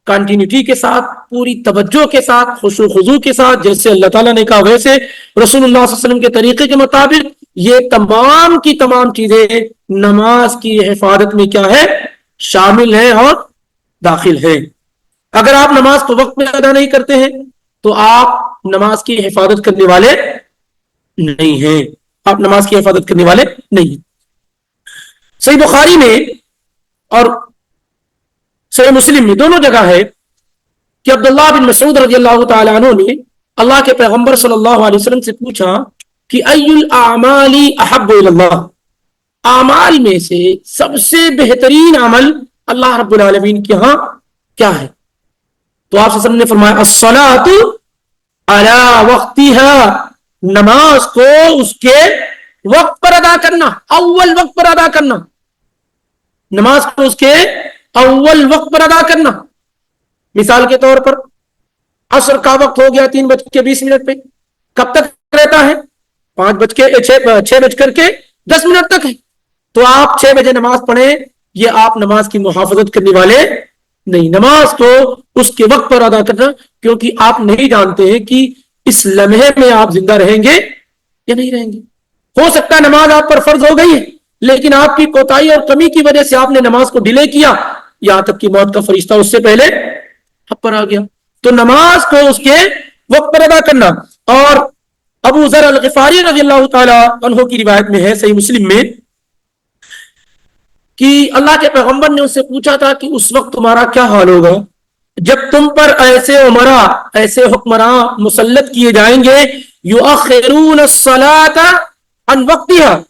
Speaker 1: کنٹینیوٹی کے ساتھ، پوری توجہ کے ساتھ، خشوع و خضوع کے ساتھ، جیسے اللہ تعالیٰ نے کہا ویسے رسول اللہ صلی اللہ علیہ وسلم کے طریقے کے مطابق، یہ تمام کی تمام چیزیں نماز کی حفاظت میں کیا ہے؟ شامل ہے اور داخل ہے۔ اگر آپ نماز کو وقت میں ادا نہیں کرتے ہیں تو آپ نماز کی حفاظت کرنے والے نہیں ہیں، آپ نماز کی حفاظت کرنے والے نہیں ہیں۔ صحیح بخاری میں اور صحیح مسلم میں دونوں جگہ ہے کہ عبداللہ بن مسعود رضی اللہ تعالیٰ عنہ نے اللہ کے پیغمبر صلی اللہ علیہ وسلم سے پوچھا کہ ای الاعمال احب الی اللہ، اعمال میں سے سب سے بہترین عمل اللہ رب العالمین کے ہاں کیا ہے؟ تو آپ صلی اللہ علیہ وسلم نے فرمایا الصلاۃ علی وقتها، نماز کو اس کے وقت پر ادا کرنا، اول وقت پر ادا کرنا، نماز کو اس کے اول وقت پر ادا کرنا۔ مثال کے طور پر عصر کا وقت ہو گیا 3:20 پہ، کب تک رہتا ہے؟ 6:10 تک ہے، تو آپ 6 بجے نماز پڑھیں، یہ آپ نماز کی محافظت کرنے والے نہیں۔ نماز کو اس کے وقت پر ادا کرنا، کیونکہ آپ نہیں جانتے ہیں کہ اس لمحے میں آپ زندہ رہیں گے یا نہیں رہیں گے۔ ہو سکتا ہے نماز آپ پر فرض ہو گئی ہے، لیکن آپ کی کوتاہی اور کمی کی وجہ سے آپ نے نماز کو ڈیلے کیا، یہاں تک کہ موت کا فرشتہ اس سے پہلے حق پر آ گیا۔ تو نماز کو اس کے وقت پر ادا کرنا۔ اور ابو ذر الغفاری رضی اللہ تعالی عنہ کی روایت میں ہے صحیح مسلم میں کہ اللہ کے پیغمبر نے اس سے پوچھا تھا کہ اس وقت تمہارا کیا حال ہوگا جب تم پر ایسے عمرا، ایسے حکمراں مسلط کیے جائیں گے یؤخرون الصلاۃ عن وقتها،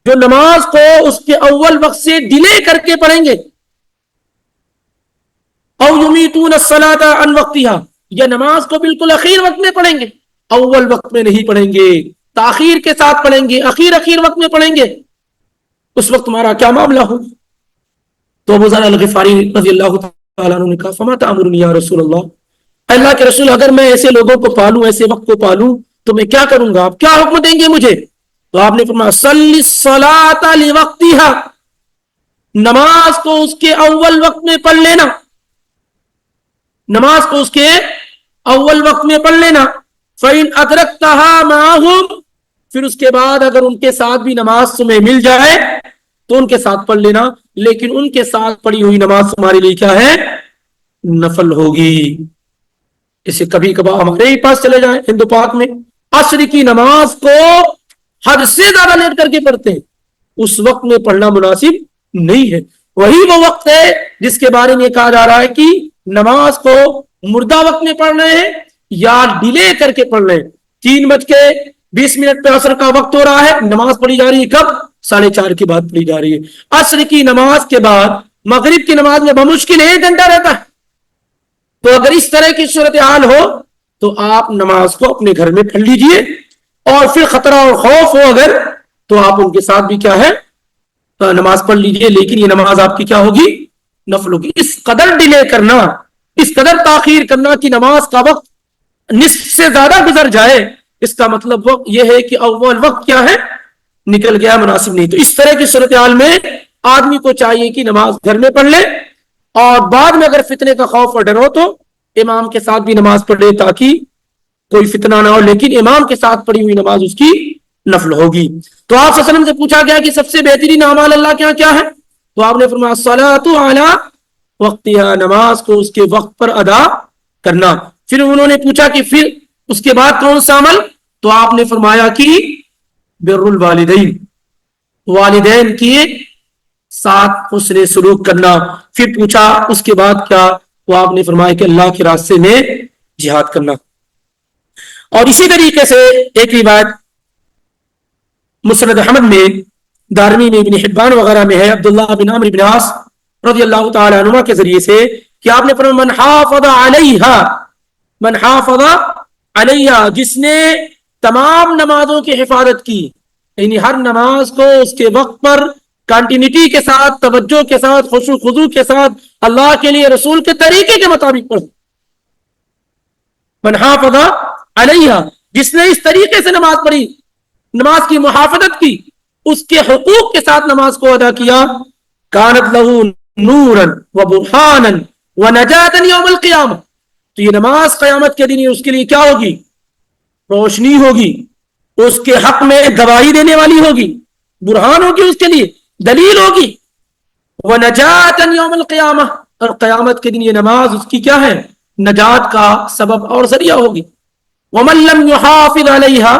Speaker 1: جو نماز کو اس کے اول وقت سے ڈیلے کر کے پڑھیں گے، او یمیتون الصلاۃ عن وقتها، یا نماز کو بالکل اخیر وقت میں پڑھیں گے، اول وقت میں نہیں پڑھیں گے، تاخیر کے ساتھ پڑھیں گے، اخیر وقت میں پڑھیں گے، اس وقت تمہارا کیا معاملہ ہو؟ تو ابو ذر الغفاری رضی اللہ تعالیٰ عنہ نے کہا فما تأمرنی یا رسول اللہ کے رسول، اگر میں ایسے لوگوں کو پالوں، ایسے وقت کو پالوں تو میں کیا کروں گا؟ آپ کیا حکم دیں گے مجھے؟ تو آپ نے فرمایا صلی الصلاۃ لوقتها، نماز کو اس کے اول وقت میں پڑھ لینا، نماز کو اس کے اول وقت میں پڑھ لینا۔ فإن أدركتها معهم، پھر اس کے بعد اگر ان کے ساتھ بھی نماز تمہیں مل جائے تو ان کے ساتھ پڑھ لینا، لیکن ان کے ساتھ پڑھی ہوئی نماز تمہارے لیے کیا ہے؟ نفل ہوگی۔ اسے کبھی کبھار ہمارے ہی پاس چلے جائیں ہندو پاک میں عصر کی نماز کو حد سے زیادہ لیٹ کر کے پڑھتے ہیں، اس وقت میں پڑھنا مناسب نہیں ہے۔ وہی وہ وقت ہے جس کے بارے میں کہا جا رہا ہے کہ نماز کو مردہ وقت میں پڑھ رہے ہیں یا ڈیلے کر کے پڑھ رہے ہیں۔ 3:20 پہ عصر کا وقت ہو رہا ہے، نماز پڑھی جا رہی ہے کب؟ 4:30 کے بعد پڑھی جا رہی ہے۔ عصر کی نماز کے بعد مغرب کی نماز میں بمشکل 1 گھنٹہ رہتا ہے۔ تو اگر اس طرح کی صورتحال ہو تو آپ نماز کو اپنے گھر میں پڑھ لیجئے، اور پھر خطرہ اور خوف ہو اگر تو آپ ان کے ساتھ بھی کیا ہے؟ نماز پڑھ لیجئے، لیکن یہ نماز آپ کی کیا ہوگی؟ نفل ہوگی۔ اس قدر ڈیلے کرنا، اس قدر تاخیر کرنا کہ نماز کا وقت نصف سے زیادہ گزر جائے، اس کا مطلب یہ ہے کہ اول وقت کیا ہے؟ نکل گیا، مناسب نہیں۔ تو اس طرح کی صورتحال میں آدمی کو چاہیے کہ نماز گھر میں پڑھ لے، اور بعد میں اگر فتنے کا خوف اور ڈر ہو تو امام کے ساتھ بھی نماز پڑھ لے تاکہ کوئی فتنہ نہ ہو، لیکن امام کے ساتھ پڑھی ہوئی نماز اس کی نفل ہوگی۔ تو آپ صلی اللہ علیہ وسلم سے پوچھا گیا کہ سب سے بہترین اعمال اللہ کے یہاں کیا ہے؟ تو آپ نے فرمایا الصلاۃ علی وقتها، نماز کو اس کے وقت پر ادا کرنا۔ پھر انہوں نے پوچھا کہ پھر اس کے بعد کون سا عمل؟ تو آپ نے فرمایا کہ بر الوالدین، والدین کی ساتھ حسن سلوک کرنا۔ پھر پوچھا اس کے بعد کیا؟ تو آپ نے فرمایا کہ اللہ کے راستے میں جہاد کرنا۔ اور اسی طریقے سے ایک روایت مسند احمد میں، دارمی میں، ابن حبان وغیرہ میں ہے، عبداللہ بن عمرو بن عاص رضی اللہ تعالی عنہ کے ذریعے سے کہ آپ نے فرمایا من حافظ علیہا، من حافظ علیہا، جس نے تمام نمازوں کی حفاظت کی، یعنی ہر نماز کو اس کے وقت پر کنٹینیوٹی کے ساتھ، توجہ کے ساتھ، خشوع خضوع کے ساتھ، اللہ کے لیے، رسول کے طریقے کے مطابق پڑھو۔ من حافظ علیہا، جس نے اس طریقے سے نماز پڑھی، نماز کی محافظت کی، اس کے حقوق کے ساتھ نماز کو ادا کیا، کانت لہو نورا وبرهانا ونجاة یوم القیامہ. تو یہ نماز قیامت کے دن اس کے لیے کیا ہوگی؟ روشنی ہوگی، اس کے حق میں گواہی دینے والی ہوگی، برہان ہوگی، اس کے لیے دلیل ہوگی. وَنَجَاةً يَوْمَ الْقِيَامَةِ، اور قیامت کے دن یہ نماز اس کی کیا ہے؟ نجات کا سبب اور ذریعہ ہوگی. وَمَن لَّمْ يُحَافِظْ عَلَيْهَا،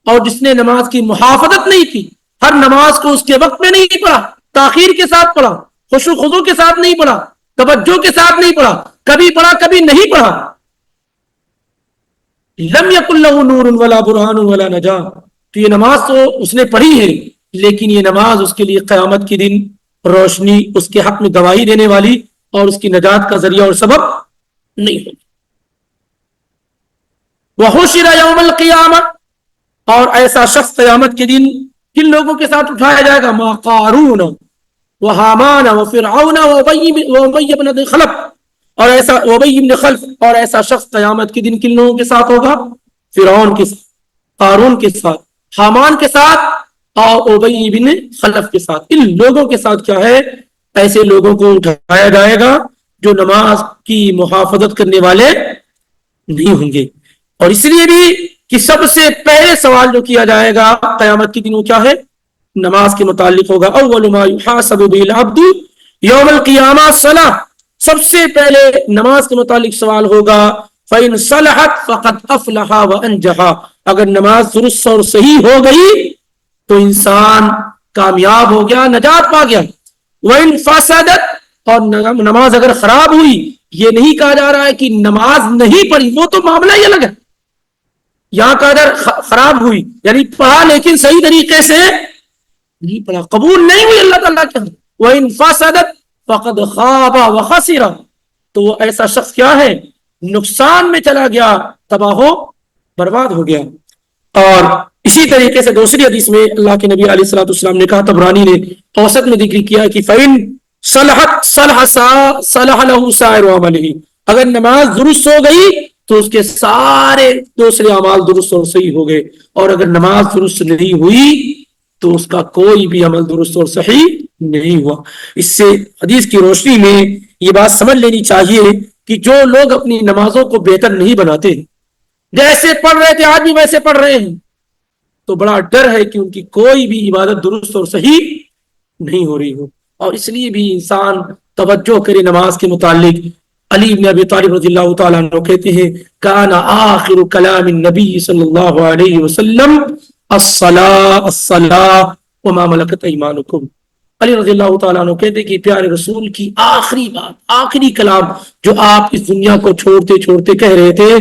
Speaker 1: اور جس نے نماز کی محافظت نہیں کی، ہر نماز کو اس کے وقت میں نہیں پڑھا، تاخیر کے ساتھ پڑھا، خشوع و خضوع کے ساتھ نہیں پڑھا، توجہ کے ساتھ نہیں پڑھا، کبھی پڑھا کبھی نہیں پڑھا، لم یکن لہ نور ولا برہان ولا نجاہ، تو یہ نماز تو اس نے پڑھی ہے لیکن یہ نماز اس کے لیے قیامت کے دن روشنی، اس کے حق میں گواہی دینے والی اور اس کی نجات کا ذریعہ اور سبب نہیں ہوگی. وحشر یوم القیامہ، اور ایسا شخص قیامت کے دن کن لوگوں کے ساتھ اٹھایا جائے گا؟ ما قارون وحامان وفرعون وابی بن خلف، اور ایسا ابی بن خلف، اور ایسا شخص قیامت کے دن کن لوگوں کے ساتھ ہوگا؟ فرعون کے ساتھ، قارون کے ساتھ، حامان کے ساتھ اور ابی بن خلف کے ساتھ. ان لوگوں کے ساتھ کیا ہے؟ ایسے لوگوں کو اٹھایا جائے گا جو نماز کی محافظت کرنے والے نہیں ہوں گے. اور اس لیے بھی کہ سب سے پہلے سوال جو کیا جائے گا قیامت کے دن وہ کیا ہے؟ نماز کے متعلق ہوگا. اول ما یحاسب به العبد یوم القیامہ الصلاۃ، سب سے پہلے نماز کے متعلق سوال ہوگا. فَإِن صَلَحَتْ فَقَدْ أَفْلَحَ وَأَنْجَحَ، اگر نماز درست اور صحیح ہو گئی تو انسان کامیاب ہو گیا، نجات پا گیا. وَإِن فَسَدَتْ، اور نماز اگر خراب ہوئی، یہ نہیں کہا جا رہا ہے کہ نماز نہیں پڑھی، وہ تو معاملہ ہی الگ ہے. یہاں کا اگر خراب ہوئی یعنی پڑھا لیکن صحیح طریقے سے نہیں پڑھا، قبول نہیں ہوئی اللہ تعالیٰ کے. وَإِن فَسَدَتْ فَقَدْ خَابَ وَخَسِرَ، تو وہ ایسا شخص کیا ہے؟ نقصان میں چلا گیا، تباہ و برباد ہو گیا. اور اسی طریقے سے دوسری حدیث میں اللہ کے نبی علیہ الصلوۃ والسلام نے کہا، طبرانی نے اوسط میں ذکر کیا کہ فَإِن صَلَحَتْ صَلَحَ لَهُ سَائِرُ عَمَلِهِ، اگر نماز درست ہو گئی تو اس کے سارے دوسرے اعمال درست اور صحیح ہو گئے، اور اگر نماز درست نہیں ہوئی تو اس کا کوئی بھی عمل درست اور صحیح نہیں ہوا. اس سے حدیث کی روشنی میں یہ بات سمجھ لینی چاہیے کہ جو لوگ اپنی نمازوں کو بہتر نہیں بناتے، جیسے پڑھ رہے تھے آج بھی ویسے پڑھ رہے ہیں، تو بڑا ڈر ہے کہ ان کی کوئی بھی عبادت درست اور صحیح نہیں ہو رہی ہو. اور اس لیے بھی انسان توجہ کرے نماز کے متعلق. علی بن ابی طالب رضی اللہ تعالیٰ عنہ کہتے ہیں، کان آخر کلام النبی صلی اللہ علیہ وسلم الصلاۃ الصلاۃ وما ملکت ایمانکم. علی رضی اللہ تعالیٰ عنہ کہتے ہیں کہ پیارے رسول کی آخری بات، آخری کلام جو آپ اس دنیا کو چھوڑتے چھوڑتے کہہ رہے تھے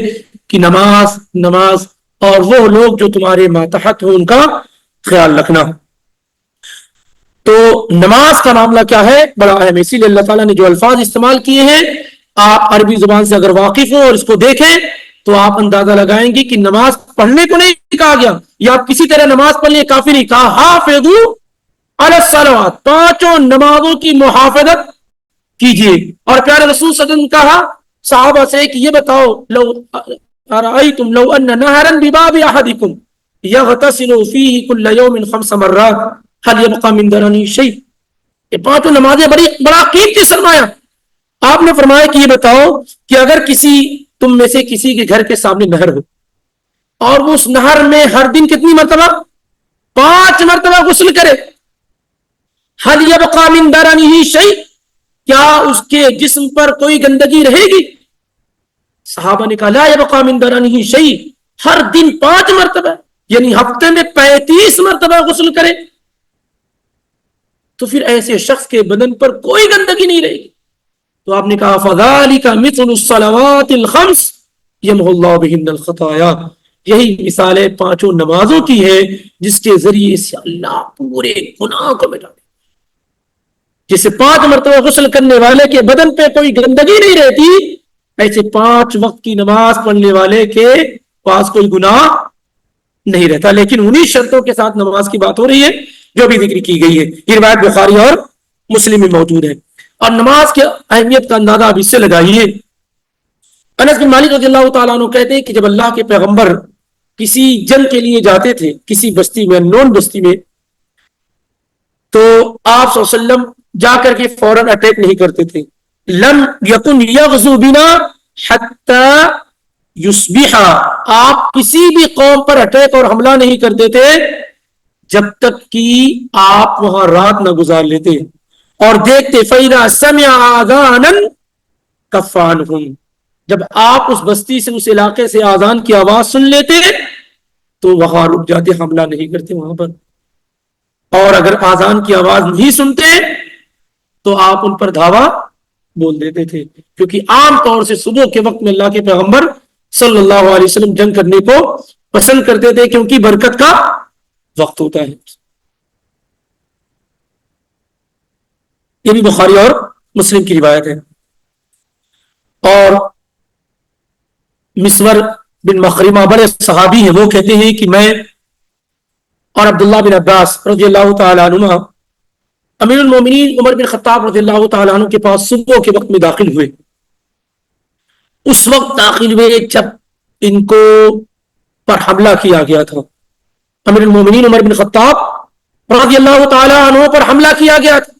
Speaker 1: کہ نماز نماز، اور وہ لوگ جو تمہارے ماتحت ہوں ان کا خیال رکھنا. تو نماز کا معاملہ کیا ہے؟ بڑا اہم. اسی لیے اللہ تعالیٰ نے جو الفاظ استعمال کیے ہیں، آپ عربی زبان سے اگر واقف ہو اور اس کو دیکھیں تو آپ اندازہ لگائیں گے کہ نماز پڑھنے کو نہیں کہا گیا یا آپ کسی طرح نماز پڑھ لیں کافی نہیں کہا. حافظوا علی الصلوات، پانچوں نمازوں کی محافظت کیجیے. اور پیارے رسول صلی اللہ علیہ وسلم کہا صحابہ سے کہ یہ بتاؤ، لو ارأیتم لو ان نہرا بباب احدکم یغتسل فیہ کل یوم 5 مرات هل یبقى من درنہ شیء. یہ پانچوں نمازیں بڑا قیمتی سرمایہ. آپ نے فرمایا کہ یہ بتاؤ کہ اگر کسی تم میں سے کسی کے گھر کے سامنے نہر ہو اور وہ اس نہر میں ہر دن کتنی مرتبہ؟ 5 مرتبہ غسل کرے، هل يبقى من درنه شيء، کیا اس کے جسم پر کوئی گندگی رہے گی؟ صحابہ نے کہا لا يبقى من درنه شيء، ہر دن 5 مرتبہ یعنی ہفتے میں 35 مرتبہ غسل کرے تو پھر ایسے شخص کے بدن پر کوئی گندگی نہیں رہے گی. تو آپ نے کہا فَذَلِكَ مِثْلُ الصَّلَوَاتِ الْخَمْسِ يَمْحُ اللَّهُ بِهِنَّ الْخَطَايَا، یہی مثال 5 نمازوں کی ہے جس کے ذریعے سے اللہ پورے گناہ کو مٹا دے. جسے 5 مرتبہ غسل کرنے والے کے بدن پہ کوئی گندگی نہیں رہتی، ایسے 5 وقت کی نماز پڑھنے والے کے پاس کوئی گناہ نہیں رہتا. لیکن انہی شرطوں کے ساتھ نماز کی بات ہو رہی ہے جو بھی ذکر کی گئی ہے. یہ روایت بخاری اور مسلم میں موجود ہے. اور نماز کی اہمیت کا اندازہ اب اس سے لگائیے. انس بن مالک رضی اللہ تعالیٰ عنہ کہتے ہیں کہ جب اللہ کے پیغمبر کسی جنگ کے لیے جاتے تھے کسی بستی میں، نون بستی میں، تو آپ صلی اللہ علیہ وسلم جا کر کے فوراً اٹیک نہیں کرتے تھے. لم یکن یغزو بنا حتی یصبح، آپ کسی بھی قوم پر اٹیک اور حملہ نہیں کرتے تھے جب تک کہ آپ وہاں رات نہ گزار لیتے اور دیکھتے فَإِذَا سَمِعَ آذَانًا كَفَّ عَنْهُمْ، جب آپ اس بستی سے، اس علاقے سے آذان کی آواز سن لیتے تو وہاں رک جاتے، حملہ نہیں کرتے وہاں پر. اور اگر آذان کی آواز نہیں سنتے تو آپ ان پر دھاوا بول دیتے تھے، کیونکہ عام طور سے صبح کے وقت میں اللہ کے پیغمبر صلی اللہ علیہ وسلم جنگ کرنے کو پسند کرتے تھے، کیونکہ برکت کا وقت ہوتا ہے. یہ بھی بخاری اور مسلم کی روایت ہے. اور مسور بن مخرمہ بڑے صحابی ہیں، وہ کہتے ہیں کہ میں اور عبداللہ بن عباس رضی اللہ تعالیٰ عنہ امیر المومنین عمر بن خطاب رضی اللہ تعالیٰ عنہ کے پاس صبح کے وقت میں داخل ہوئے. اس وقت داخل ہوئے جب ان کو پر حملہ کیا گیا تھا. امیر المومنین عمر بن خطاب رضی اللہ تعالیٰ عنہ پر حملہ کیا گیا تھا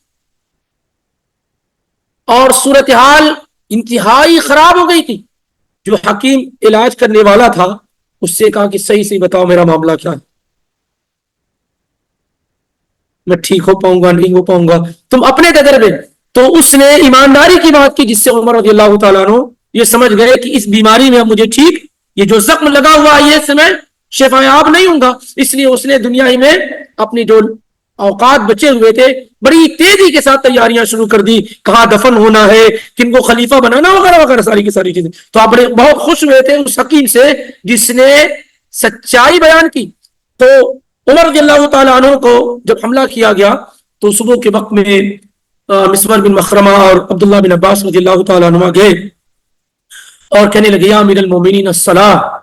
Speaker 1: اور صورتحال انتہائی خراب ہو گئی تھی. جو حکیم علاج کرنے والا تھا اس سے کہا کہ صحیح سے بتاؤ میرا معاملہ کیا ہے، میں ٹھیک ہو پاؤں گا نہیں ہو پاؤں گا، تم اپنے تجربے. تو اس نے ایمانداری کی بات کی جس سے عمر رضی اللہ تعالیٰ عنہ یہ سمجھ گئے کہ اس بیماری میں مجھے ٹھیک، یہ جو زخم لگا ہوا ہے یہ سے میں شفا یاب نہیں ہوں گا. اس لیے اس نے دنیا ہی میں اپنی جو اوقات بچے ہوئے تھے بڑی تیزی کے ساتھ تیاریاں شروع کر دی، کہاں دفن ہونا ہے، کن کو خلیفہ بنانا وغیرہ وغیرہ ساری کی ساری چیزیں. تو آپ بہت خوش ہوئے تھے اس حکیم سے جس نے سچائی بیان کی. تو عمر رضی اللہ تعالیٰ عنہ کو جب حملہ کیا گیا تو صبح کے وقت میں مسور بن مخرمہ اور عبداللہ بن عباس رضی اللہ تعالیٰ عنہ گئے اور کہنے لگے یا امیر المومنین الصلاۃ،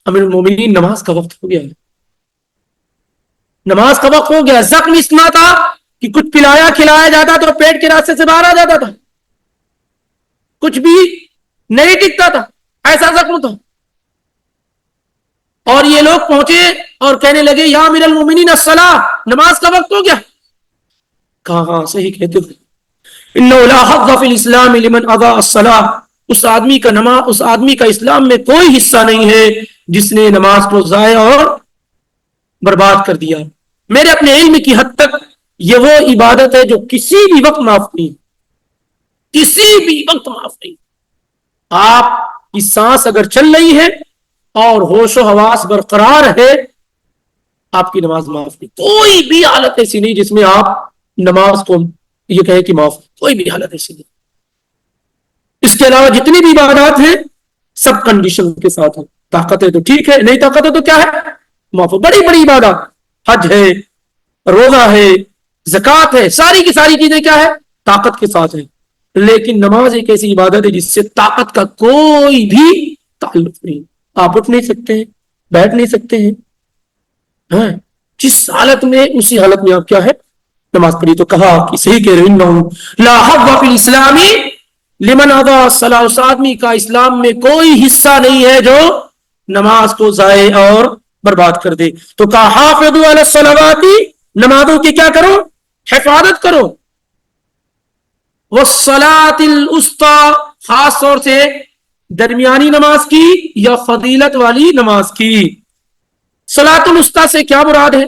Speaker 1: امیر المومنین نماز کا وقت ہو گیا ہے، نماز کا وقت ہو گیا. زخم اتنا تھا کہ کچھ پلایا کھلایا جاتا تو پیٹ کے راستے سے باہر آ جاتا تھا، کچھ بھی نہیں ٹکتا تھا، ایسا زخم تھا. اور یہ لوگ پہنچے اور کہنے لگے یا امیر المومنین الصلاۃ، نماز کا وقت ہو گیا. کہا ہاں صحیح کہتے ہو، انہ لا حظ فی الاسلام لمن اضاع الصلاۃ، اس آدمی کا اسلام میں کوئی حصہ نہیں ہے جس نے نماز کو ضائع اور برباد کر دیا. میرے اپنے علم کی حد تک یہ وہ عبادت ہے جو کسی بھی وقت معاف نہیں، کسی بھی وقت معاف نہیں. آپ کی سانس اگر چل رہی ہے اور ہوش و حواس برقرار ہے آپ کی نماز معاف نہیں. کوئی بھی حالت ایسی نہیں جس میں آپ نماز کو یہ کہے کہ معاف، کوئی بھی حالت ایسی نہیں. اس کے علاوہ جتنی بھی عبادات ہیں سب کنڈیشن کے ساتھ ہیں. طاقت ہے تو ٹھیک ہے، نہیں طاقت ہے تو کیا ہے معاف. بڑی بڑی عبادات، حج ہے، روزہ ہے، زکوٰۃ ہے، ساری کی ساری چیزیں کیا ہے طاقت کے ساتھ ہیں. لیکن نماز ایک ایسی عبادت ہے جس سے طاقت کا کوئی بھی تعلق نہیں. آپ اٹھ نہیں سکتے ہیں، بیٹھ نہیں سکتے ہیں، جس حالت میں اسی حالت میں آپ کیا ہے نماز پڑھی. تو کہا کہ صحیح کہہ رہے ہیں لا حظ فی الاسلام لمن اضاع الصلاۃ، اس آدمی کا اسلام میں کوئی حصہ نہیں ہے جو نماز کو ضائع اور برباد کر دے. تو کہا حافظوا علی الصلوات، نمازوں کی کیا کرو حفاظت کرو. والصلاۃ الوسطی، خاص طور سے درمیانی نماز کی یا فضیلت والی نماز کی. صلاۃ الوسطی سے کیا مراد ہے؟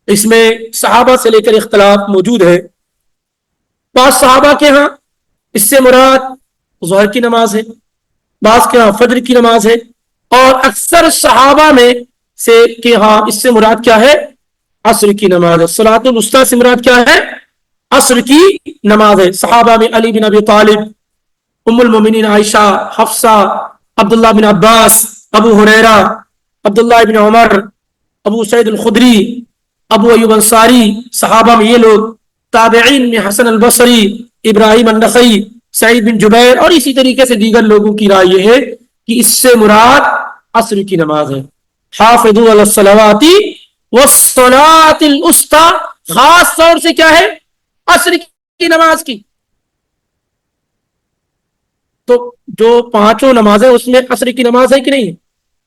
Speaker 1: اس میں صحابہ سے لے کر اختلاف موجود ہے. بعض صحابہ کے ہاں اس سے مراد ظہر کی نماز ہے، بعض کے ہاں فجر کی نماز ہے، اور اکثر صحابہ میں سے کہ ہاں اس سے مراد کیا ہے عصر کی نماز ہے. صلاۃ الوسطی سے مراد کیا ہے عصر کی نماز ہے. صحابہ میں علی بن ابی طالب، ام المومنین عائشہ، حفصہ، عبداللہ بن عباس، ابو ہریرہ، عبداللہ بن عمر، ابو سعید الخدری، ابو ایوب انصاری، صحابہ میں یہ لوگ. تابعین میں حسن البصری، ابراہیم النخعی، سعید بن جبیر، اور اسی طریقے سے دیگر لوگوں کی رائے یہ ہے کہ اس سے مراد عصر کی نماز ہے. حافظوا علی الصلوات والصلاۃ الوسطی، خاص طور سے کیا ہے عصر کی نماز کی. تو جو پانچوں نمازیں اس میں عصر کی نماز ہے کہ نہیں،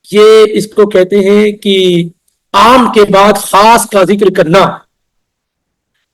Speaker 1: یہ اس کو کہتے ہیں کہ عام کے بعد خاص کا ذکر کرنا.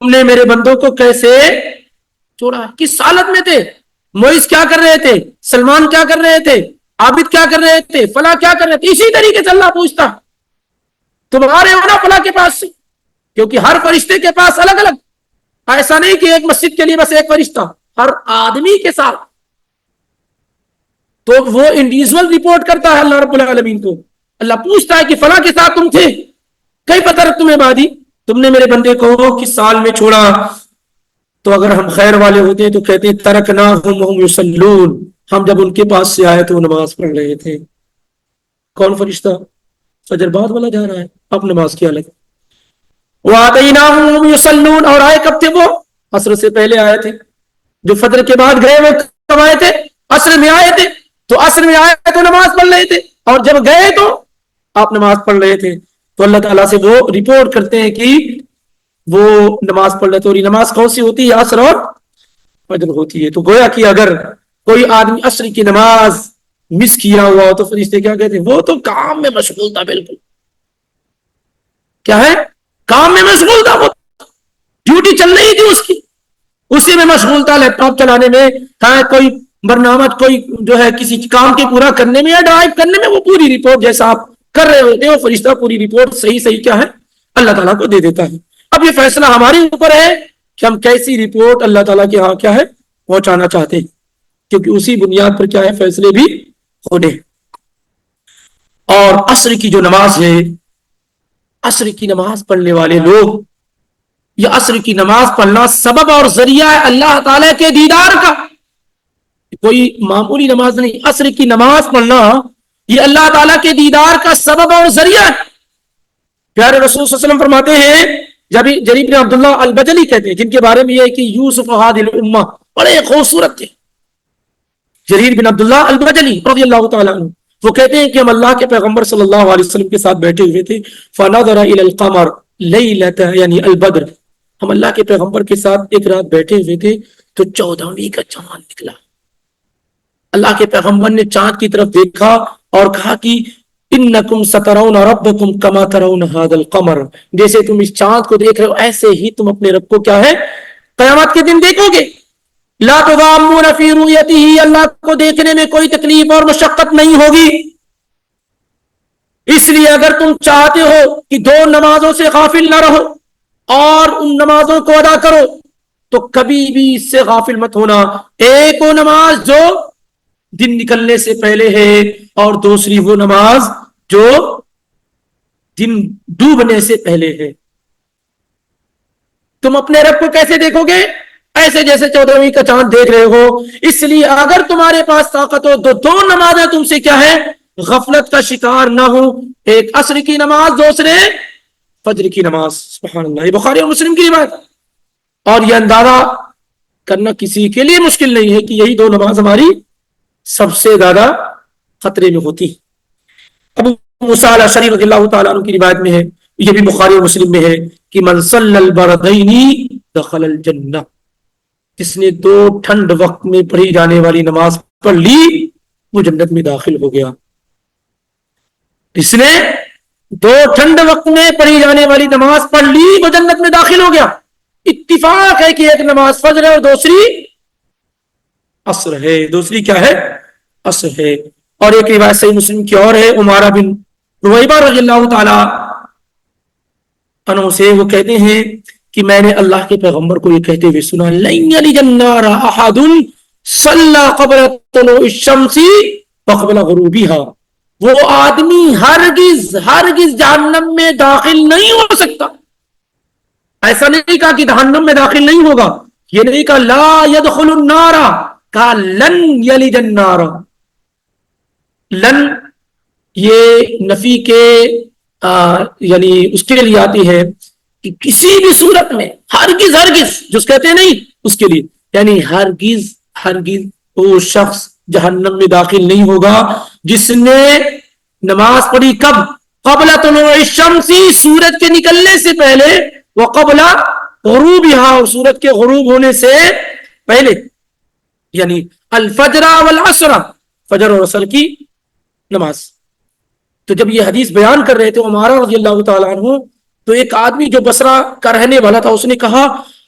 Speaker 1: تم نے میرے بندوں کو کیسے چھوڑا؟ کس حالت میں تھے؟ موئز کیا کر رہے تھے؟ سلمان کیا کر رہے تھے؟ عابد کیا کر رہے تھے؟ فلاں کیا کر رہے تھے؟ اسی طریقے سے اللہ پوچھتا تمہارے ہونا فلاں کے پاس سے، کیونکہ ہر فرشتے کے پاس الگ الگ، ایسا نہیں کہ ایک مسجد کے لیے بس ایک فرشتہ، ہر آدمی کے ساتھ، تو وہ انڈیویجول رپورٹ کرتا ہے اللہ رب العالمین کو۔ اللہ پوچھتا ہے کہ فلاں کے ساتھ تم تھے، کئی پتہ تم عبادی، تم نے میرے بندے کو کس سال میں چھوڑا؟ تو اگر ہم خیر والے ہوتے ہیں تو کہتے ہیں ترکناہم وہم یصلون، ہم جب ان کے پاس سے آئے تو وہ نماز پڑھ رہے تھے۔ کون فرشتہ؟ فجر بعد والا جا رہا ہے، اب نماز کی حالت۔ وَآتَيْنَاهُمْ وَهُمْ يُصَلُّونَ، اور آئے کب تھے وہ؟ عصر سے پہلے آئے تھے۔ جو فجر کے بعد گئے وہ کب آئے تھے؟ عصر میں آئے تھے، تو عصر میں آئے تو نماز پڑھ رہے تھے، اور جب گئے تو آپ نماز پڑھ رہے تھے۔ تو اللہ تعالیٰ سے وہ رپورٹ کرتے ہیں کہ وہ نماز پڑھ رہے تھے، اور یہ نماز کون سی ہوتی ہے؟ عصر اور فجر ہوتی ہے۔ تو گویا کہ اگر کوئی آدمی عصر کی نماز مس کیا ہوا ہو تو فرشتے کیا کہتے ہیں؟ وہ تو کام میں مشغول تھا، بالکل کیا ہے؟ کام میں مشغول تھا، وہ ڈیوٹی چل رہی تھی اس کی، اسی میں مشغول تھا، لیپ ٹاپ چلانے میں، کوئی برنامج، کوئی جو ہے کسی کام کے پورا کرنے میں یا ڈرائیو کرنے میں، وہ پوری رپورٹ جیسا آپ کر رہے ہوتے ہیں وہ فرشتہ پوری رپورٹ صحیح صحیح کیا ہے اللہ تعالیٰ کو دے دیتا ہے۔ اب یہ فیصلہ ہمارے اوپر ہے کہ ہم کیسی رپورٹ اللہ تعالیٰ کے ہاں کیا ہے پہنچانا چاہتے ہیں، کیونکہ اسی بنیاد پر کیا ہے فیصلے بھی ہونے۔ اور عصر کی جو نماز ہے، عصر کی نماز پڑھنے والے لوگ، یہ عصر کی نماز پڑھنا سبب اور ذریعہ ہے اللہ تعالیٰ کے دیدار کا، کوئی معمولی نماز نہیں۔ عصر کی نماز پڑھنا یہ اللہ تعالیٰ کے دیدار کا سبب اور ذریعہ ہے۔ پیارے رسول صلی اللہ علیہ وسلم فرماتے ہیں، جب جریر بن عبداللہ البجلی کہتے ہیں، جن کے بارے میں یہ ہے کہ یوسف ہادی الامہ، بڑے خوبصورت تھے جریر بن عبداللہ البجلی رضی اللہ تعالیٰ عنہ، وہ کہتے ہیں کہ ہم اللہ کے پیغمبر صلی اللہ علیہ وسلم کے ساتھ بیٹھے ہوئے تھے، فنظر الى القمر لیلۃ یعنی البدر، ہم اللہ کے پیغمبر کے ساتھ ایک رات بیٹھے ہوئے تھے تو 14ویں کا چاند نکلا۔ اللہ کے پیغمبر نے چاند کی طرف دیکھا اور کہا کہ انکم سترون ربکم کما ترون ھذا القمر، جیسے تم اس چاند کو دیکھ رہے ہو ایسے ہی تم اپنے رب کو کیا ہے قیامت کے دن دیکھو گے۔ لا تضامون فی رؤیتہ، اللہ کو دیکھنے میں کوئی تکلیف اور مشقت نہیں ہوگی۔ اس لیے اگر تم چاہتے ہو کہ دو نمازوں سے غافل نہ رہو اور ان نمازوں کو ادا کرو تو کبھی بھی اس سے غافل مت ہونا، ایک وہ نماز جو دن نکلنے سے پہلے ہے اور دوسری وہ نماز جو دن ڈوبنے سے پہلے ہے۔ تم اپنے رب کو کیسے دیکھو گے؟ ایسے جیسے 14ویں کا چاند دیکھ رہے ہو۔ اس لیے اگر تمہارے پاس طاقت ہو تو دو نمازیں تم سے کیا ہے غفلت کا شکار نہ ہو، ایک عصر کی نماز، دوسرے فجر کی نماز۔ سبحان اللہ، یہ بخاری اور مسلم کی روایت، اور یہ اندازہ کرنا کسی کے لیے مشکل نہیں ہے کہ یہی دو نماز ہماری سب سے زیادہ خطرے میں ہوتی۔ ابو موسیٰ الاشعری رضی اللہ تعالیٰ عنہ کی روایت میں ہے، یہ بھی بخاری اور مسلم میں ہے کہ من صلی البردین دخل الجنہ، جس نے دو ٹھنڈ وقت میں پڑھی جانے والی نماز پڑھ لی وہ جنت میں داخل ہو گیا۔ جس نے دو ٹھنڈ وقت میں پڑھی جانے والی نماز پڑھ لی وہ جنت میں داخل ہو گیا۔ اتفاق ہے کہ ایک نماز فجر ہے اور دوسری عصر ہے، دوسری کیا ہے عصر ہے۔ اور ایک روایت صحیح مسلم کی اور ہے، عمارہ بن رویبہ رضی اللہ تعالی عنہ سے، وہ کہتے ہیں کہ میں نے اللہ کے پیغمبر کو یہ کہتے ہوئے سنا، لن یلج النار احد صلی قبل طلوع الشمس وقبل غروبها، وہ آدمی ہرگز جہنم میں داخل نہیں ہو سکتا۔ ایسا نہیں کہا کہ جہنم میں داخل نہیں ہوگا، یہ نہیں کہا لا يدخل النار، کہا لن یلج النار۔ لن یہ نفی کے یعنی اس کے لیے آتی ہے کہ کسی بھی صورت میں ہرگز جس کہتے ہیں نہیں اس کے لیے، یعنی ہرگز وہ شخص جہنم میں داخل نہیں ہوگا جس نے نماز پڑھی کب؟ قبل طلوع الشمس، سورج کے نکلنے سے پہلے، وقبل غروبها، اور سورج کے غروب ہونے سے پہلے، یعنی الفجر والعصر، فجر اور عصر کی نماز۔ تو جب یہ حدیث بیان کر رہے تھے عمارہ رضی اللہ تعالیٰ عنہ، تو ایک آدمی جو بصرہ کا رہنے والا تھا اس نے کہا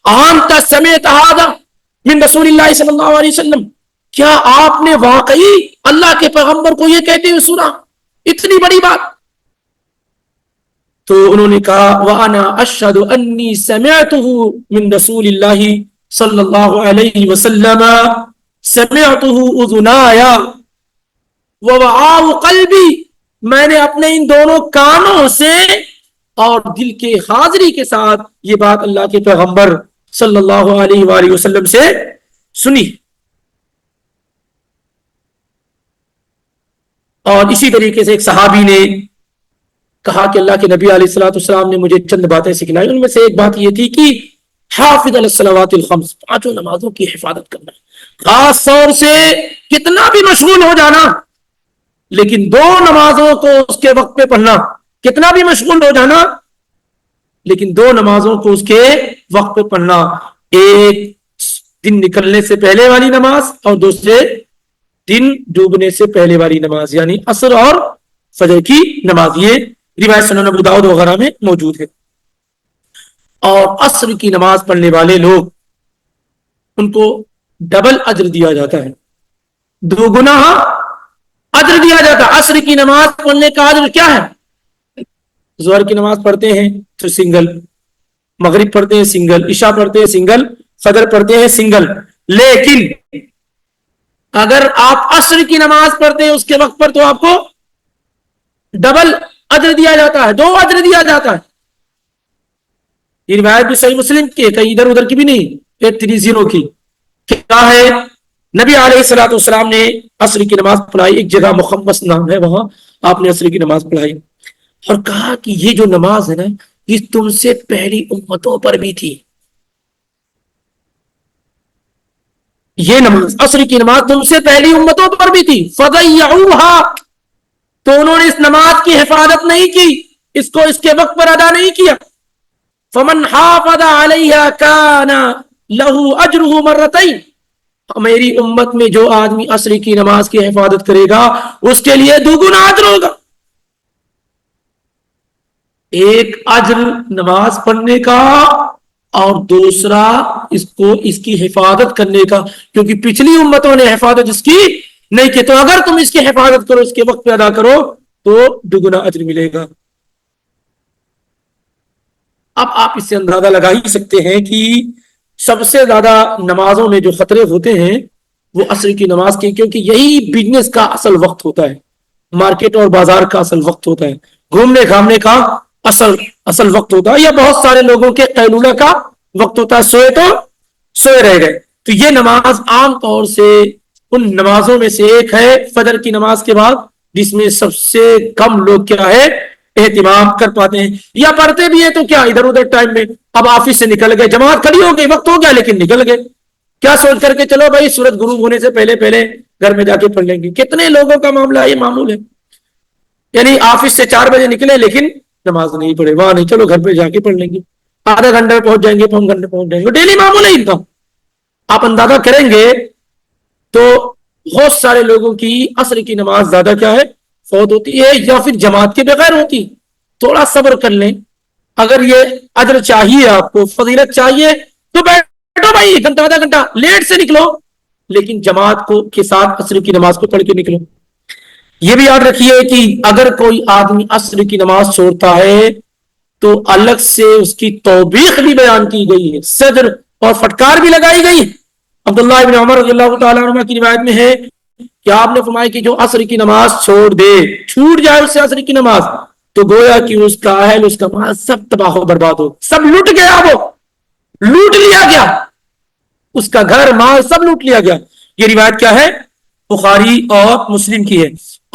Speaker 1: انت سمعت هذا من رسول اللہ صلی اللہ علیہ وسلم، کیا آپ نے واقعی اللہ کے پیغمبر کو یہ کہتے ہوئے سنا؟ اتنی بڑی بات۔ تو انہوں نے کہا وانا اشهد انی سمعته من رسول اللہ صلی اللہ علیہ وسلم سمعته اذنایا ووعاء قلبی، میں نے اپنے ان دونوں کانوں سے اور دل کے حاضری کے ساتھ یہ بات اللہ کے پیغمبر صلی اللہ علیہ وآلہ وسلم سے سنی۔ اور اسی طریقے سے ایک صحابی نے کہا کہ اللہ کے نبی علیہ الصلوۃ والسلام نے مجھے چند باتیں سکھلائی، ان میں سے ایک بات یہ تھی کہ حافظ علی الصلوات الخمس، پانچوں نمازوں کی حفاظت کرنا، خاص طور سے کتنا بھی مشغول ہو جانا لیکن دو نمازوں کو اس کے وقت پہ پڑھنا، کتنا بھی مشغول ہو جانا لیکن دو نمازوں کو اس کے وقت پہ پڑھنا، ایک دن نکلنے سے پہلے والی نماز اور دوسرے دن ڈوبنے سے پہلے والی نماز، یعنی عصر اور فجر کی نماز۔ یہ روایت سنن ابو داؤد وغیرہ میں موجود ہے۔ اور عصر کی نماز پڑھنے والے لوگ ان کو ڈبل اجر دیا جاتا ہے، دو گنا اجر دیا جاتا ہے۔ عصر کی نماز پڑھنے کا اجر کیا ہے؟ ظہر کی نماز پڑھتے ہیں تو سنگل، مغرب پڑھتے ہیں سنگل، عشاء پڑھتے ہیں سنگل، فجر پڑھتے ہیں سنگل، لیکن اگر آپ عصر کی نماز پڑھتے ہیں اس کے وقت پر تو آپ کو ڈبل اجر دیا جاتا ہے، دو اجر دیا جاتا ہے۔ یہ روایت بھی صحیح مسلم کی ہے، کہیں ادھر ادھر کی بھی نہیں، 830 کی۔ کیا ہے؟ نبی علیہ الصلوۃ والسلام نے عصر کی نماز پڑھائی، ایک جگہ مخمس نام ہے وہاں آپ نے عصر کی نماز پڑھائی اور کہا کہ یہ جو نماز ہے نا یہ تم سے پہلی امتوں پر بھی تھی، یہ نماز عصر کی نماز تم سے پہلی امتوں پر بھی تھی، فضیعوها، تو انہوں نے اس نماز کی حفاظت نہیں کی، اس کو اس کے وقت پر ادا نہیں کیا۔ فمن حافظ علیہا کان لہ اجرہ مرتین، میری امت میں جو آدمی عصر کی نماز کی حفاظت کرے گا اس کے لیے دوگنا اجر ہوگا، ایک اجر نماز پڑھنے کا اور دوسرا اس کی حفاظت کرنے کا، کیونکہ پچھلی امتوں نے حفاظت اس کی نہیں کی، تو اگر تم اس کی حفاظت کرو، اس کے وقت پہ ادا کرو تو دوگنا اجر ملے گا۔ اب آپ اس سے اندازہ لگا ہی سکتے ہیں کہ سب سے زیادہ نمازوں میں جو خطرے ہوتے ہیں وہ عصر کی نماز کے، کیونکہ یہی بزنس کا اصل وقت ہوتا ہے، مارکیٹ اور بازار کا اصل وقت ہوتا ہے، گھومنے گھامنے کا اصل وقت ہوتا ہے، یا بہت سارے لوگوں کے قیلولہ کا وقت ہوتا ہے، سوئے تو سوئے رہ گئے۔ تو یہ نماز عام طور سے ان نمازوں میں سے ایک ہے فجر کی نماز کے بعد جس میں سب سے کم لوگ کیا ہے اہتمام کر پاتے ہیں، یا پڑھتے بھی ہیں تو کیا ادھر ادھر ٹائم میں، اب آفس سے نکل گئے، جماعت کھڑی ہو گئی، وقت ہو گیا لیکن نکل گئے، کیا سوچ کر کے چلو بھائی سورج غروب ہونے سے پہلے پہلے گھر میں جا کے پڑھ لیں گے۔ کتنے لوگوں کا معاملہ یہ معمول ہے، یعنی آفس سے 4 بجے نکلے لیکن نماز نہیں پڑھے، وہاں نہیں، چلو گھر پہ جا کے پڑھ لیں گے، آدھا گھنٹے میں پہنچ جائیں گے، 5 گھنٹے پہنچ جائیں گے، ڈیلی معمول ہے ان کا۔ آپ اندازہ کریں گے تو بہت سارے لوگوں کی عصر کی نماز زیادہ کیا ہے فوت ہوتی ہے یا پھر جماعت کے بغیر ہوتی۔ تھوڑا صبر کر لیں، اگر یہ اجر چاہیے آپ کو، فضیلت چاہیے تو بیٹھو بھائی، گھنٹہ آدھا گھنٹہ لیٹ سے نکلو لیکن جماعت کو کے ساتھ عصر کی نماز کو پڑھ کے نکلو۔ یہ بھی یاد رکھیے کہ اگر کوئی آدمی عصر کی نماز چھوڑتا ہے تو الگ سے اس کی توبیخ بھی بیان کی گئی ہے، زجر اور فٹکار بھی لگائی گئی۔ عبداللہ ابن عمر رضی اللہ تعالیٰ عنہ کی روایت میں ہے کہ آپ نے فرمایا کہ جو عصر کی نماز چھوڑ دے، چھوٹ جائے اس سے عصر کی نماز، تو گویا کہ اس کا اہل، اس کا مال سب تباہ و برباد ہو، سب لوٹ گیا، وہ لوٹ لیا گیا، اس کا گھر مال سب لوٹ لیا گیا۔ یہ روایت کیا ہے؟ بخاری اور مسلم کی ہے۔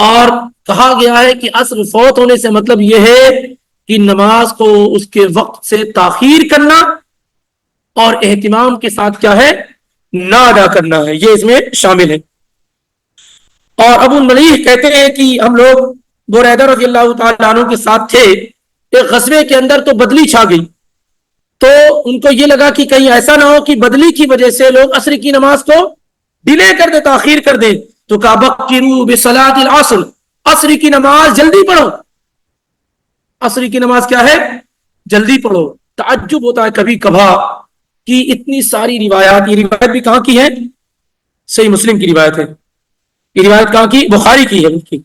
Speaker 1: اور کہا گیا ہے کہ عصر فوت ہونے سے مطلب یہ ہے کہ نماز کو اس کے وقت سے تاخیر کرنا اور اہتمام کے ساتھ کیا ہے نہ ادا کرنا ہے، یہ اس میں شامل ہے۔ اور ابو ملیح کہتے ہیں کہ ہم لوگ بریدہ رضی اللہ تعالیٰ عنہ کے ساتھ تھے، ایک غزوے کے اندر تو بدلی چھا گئی، تو ان کو یہ لگا کہ کہیں ایسا نہ ہو کہ بدلی کی وجہ سے لوگ عصر کی نماز کو ڈیلے کر دے، تاخیر کر دے، تو کہا بکروا بصلاۃ العصر، عصر کی نماز جلدی پڑھو۔ عصر کی نماز کیا ہے؟ جلدی پڑھو. تعجب ہوتا ہے کبھی کبھار کہ اتنی ساری روایات, یہ روایت بھی کہاں کی ہے؟ صحیح مسلم کی روایت ہے. یہ روایت کہاں کی؟ بخاری کی ہے. بلکہ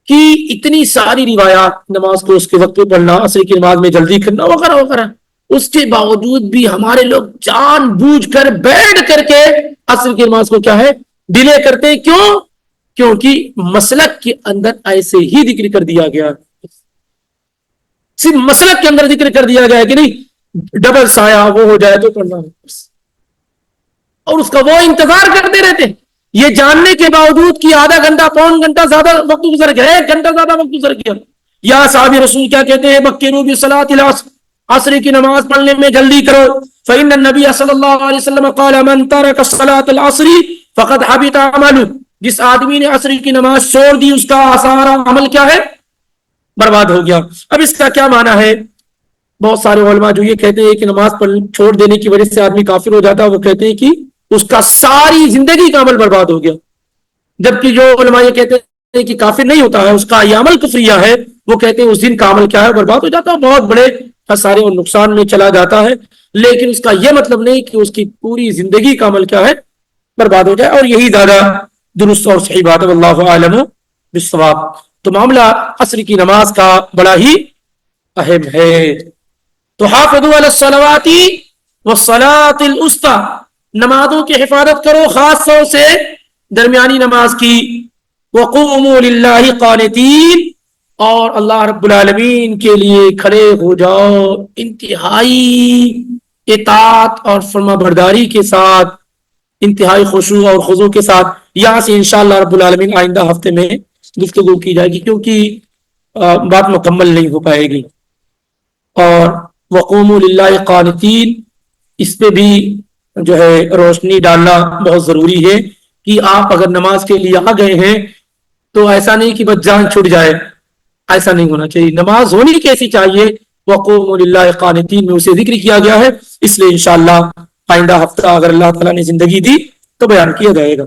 Speaker 1: کہ اتنی ساری روایات, نماز کو اس کے وقت پہ پڑھنا, عصر کی نماز میں جلدی کرنا وغیرہ وغیرہ, اس کے باوجود بھی ہمارے لوگ جان بوجھ کر بیٹھ کر کے عصر کی نماز کو کیا ہے ڈیلے کرتے ہیں. کیوں؟ کیونکہ مسلک کے اندر ایسے ہی ذکر کر دیا گیا, صرف مسلک کے اندر ذکر کر دیا گیا کہ نہیں ڈبل سایہ وہ ہو جائے تو پڑھنا ہے, اور اس کا وہ انتظار کرتے رہتے ہیں یہ جاننے کے باوجود کہ آدھا گھنٹہ پون گھنٹہ زیادہ وقت گزر گیا, 1 گھنٹہ زیادہ وقت گزر گیا. یا صحابی رسول کیا کہتے ہیں؟ بکروا بصلاۃ العصر, عصر کی نماز پڑھنے میں جلدی کرو. فإن النبي صلی اللہ علیہ وسلم قال من ترك صلاة العصر فقد حبط عمله, جس آدمی نے عصر کی نماز چھوڑ دی اس کا سارا عمل کیا ہے؟ برباد ہو گیا. اب اس کا کیا معنی ہے؟ بہت سارے علماء جو یہ کہتے ہیں کہ نماز چھوڑ دینے کی وجہ سے آدمی کافر ہو جاتا ہے, وہ کہتے ہیں کہ اس کا ساری زندگی کا عمل برباد ہو گیا. جبکہ جو علماء یہ کہتے ہیں کہ کافر نہیں ہوتا ہے, اس کا یہ عمل کفریہ ہے, وہ کہتے ہیں اس دن کا عمل کیا ہے برباد ہو جاتا ہے, بہت بڑے خسارے اور نقصان میں چلا جاتا ہے. لیکن اس کا یہ مطلب نہیں کہ اس کی پوری زندگی کا عمل کیا ہے برباد ہو جائے, اور یہی زیادہ درست اور صحیح بات ہے. واللہ اعلم بالصواب. تو معاملہ عصر کی نماز کا بڑا ہی اہم ہے. تو حافظوا علی الصلوات والصلاۃ الوسطی, نمازوں کی حفاظت کرو, خاص طور سے درمیانی نماز کی. وقوموا للہ قانتین, اور اللہ رب العالمین کے لیے کھڑے ہو جاؤ انتہائی اطاعت اور فرما برداری کے ساتھ, انتہائی خشوع اور خضوع کے ساتھ. یہاں سے انشاءاللہ رب العالمین آئندہ ہفتے میں گفتگو کی جائے گی, کیونکہ بات مکمل نہیں ہو پائے گی. اور وقوموا للہ قانتین, اس پہ بھی جو ہے روشنی ڈالنا بہت ضروری ہے کہ آپ اگر نماز کے لیے آ گئے ہیں تو ایسا نہیں کہ بس جان چھوٹ جائے, ایسا نہیں ہونا چاہیے. نماز ہونی کیسی چاہیے؟ وقوموا للہ قانتین میں اسے ذکر کیا گیا ہے, اس لیے انشاءاللہ آئندہ ہفتہ اگر اللہ تعالیٰ نے زندگی دی تو بیان کیا جائے گا.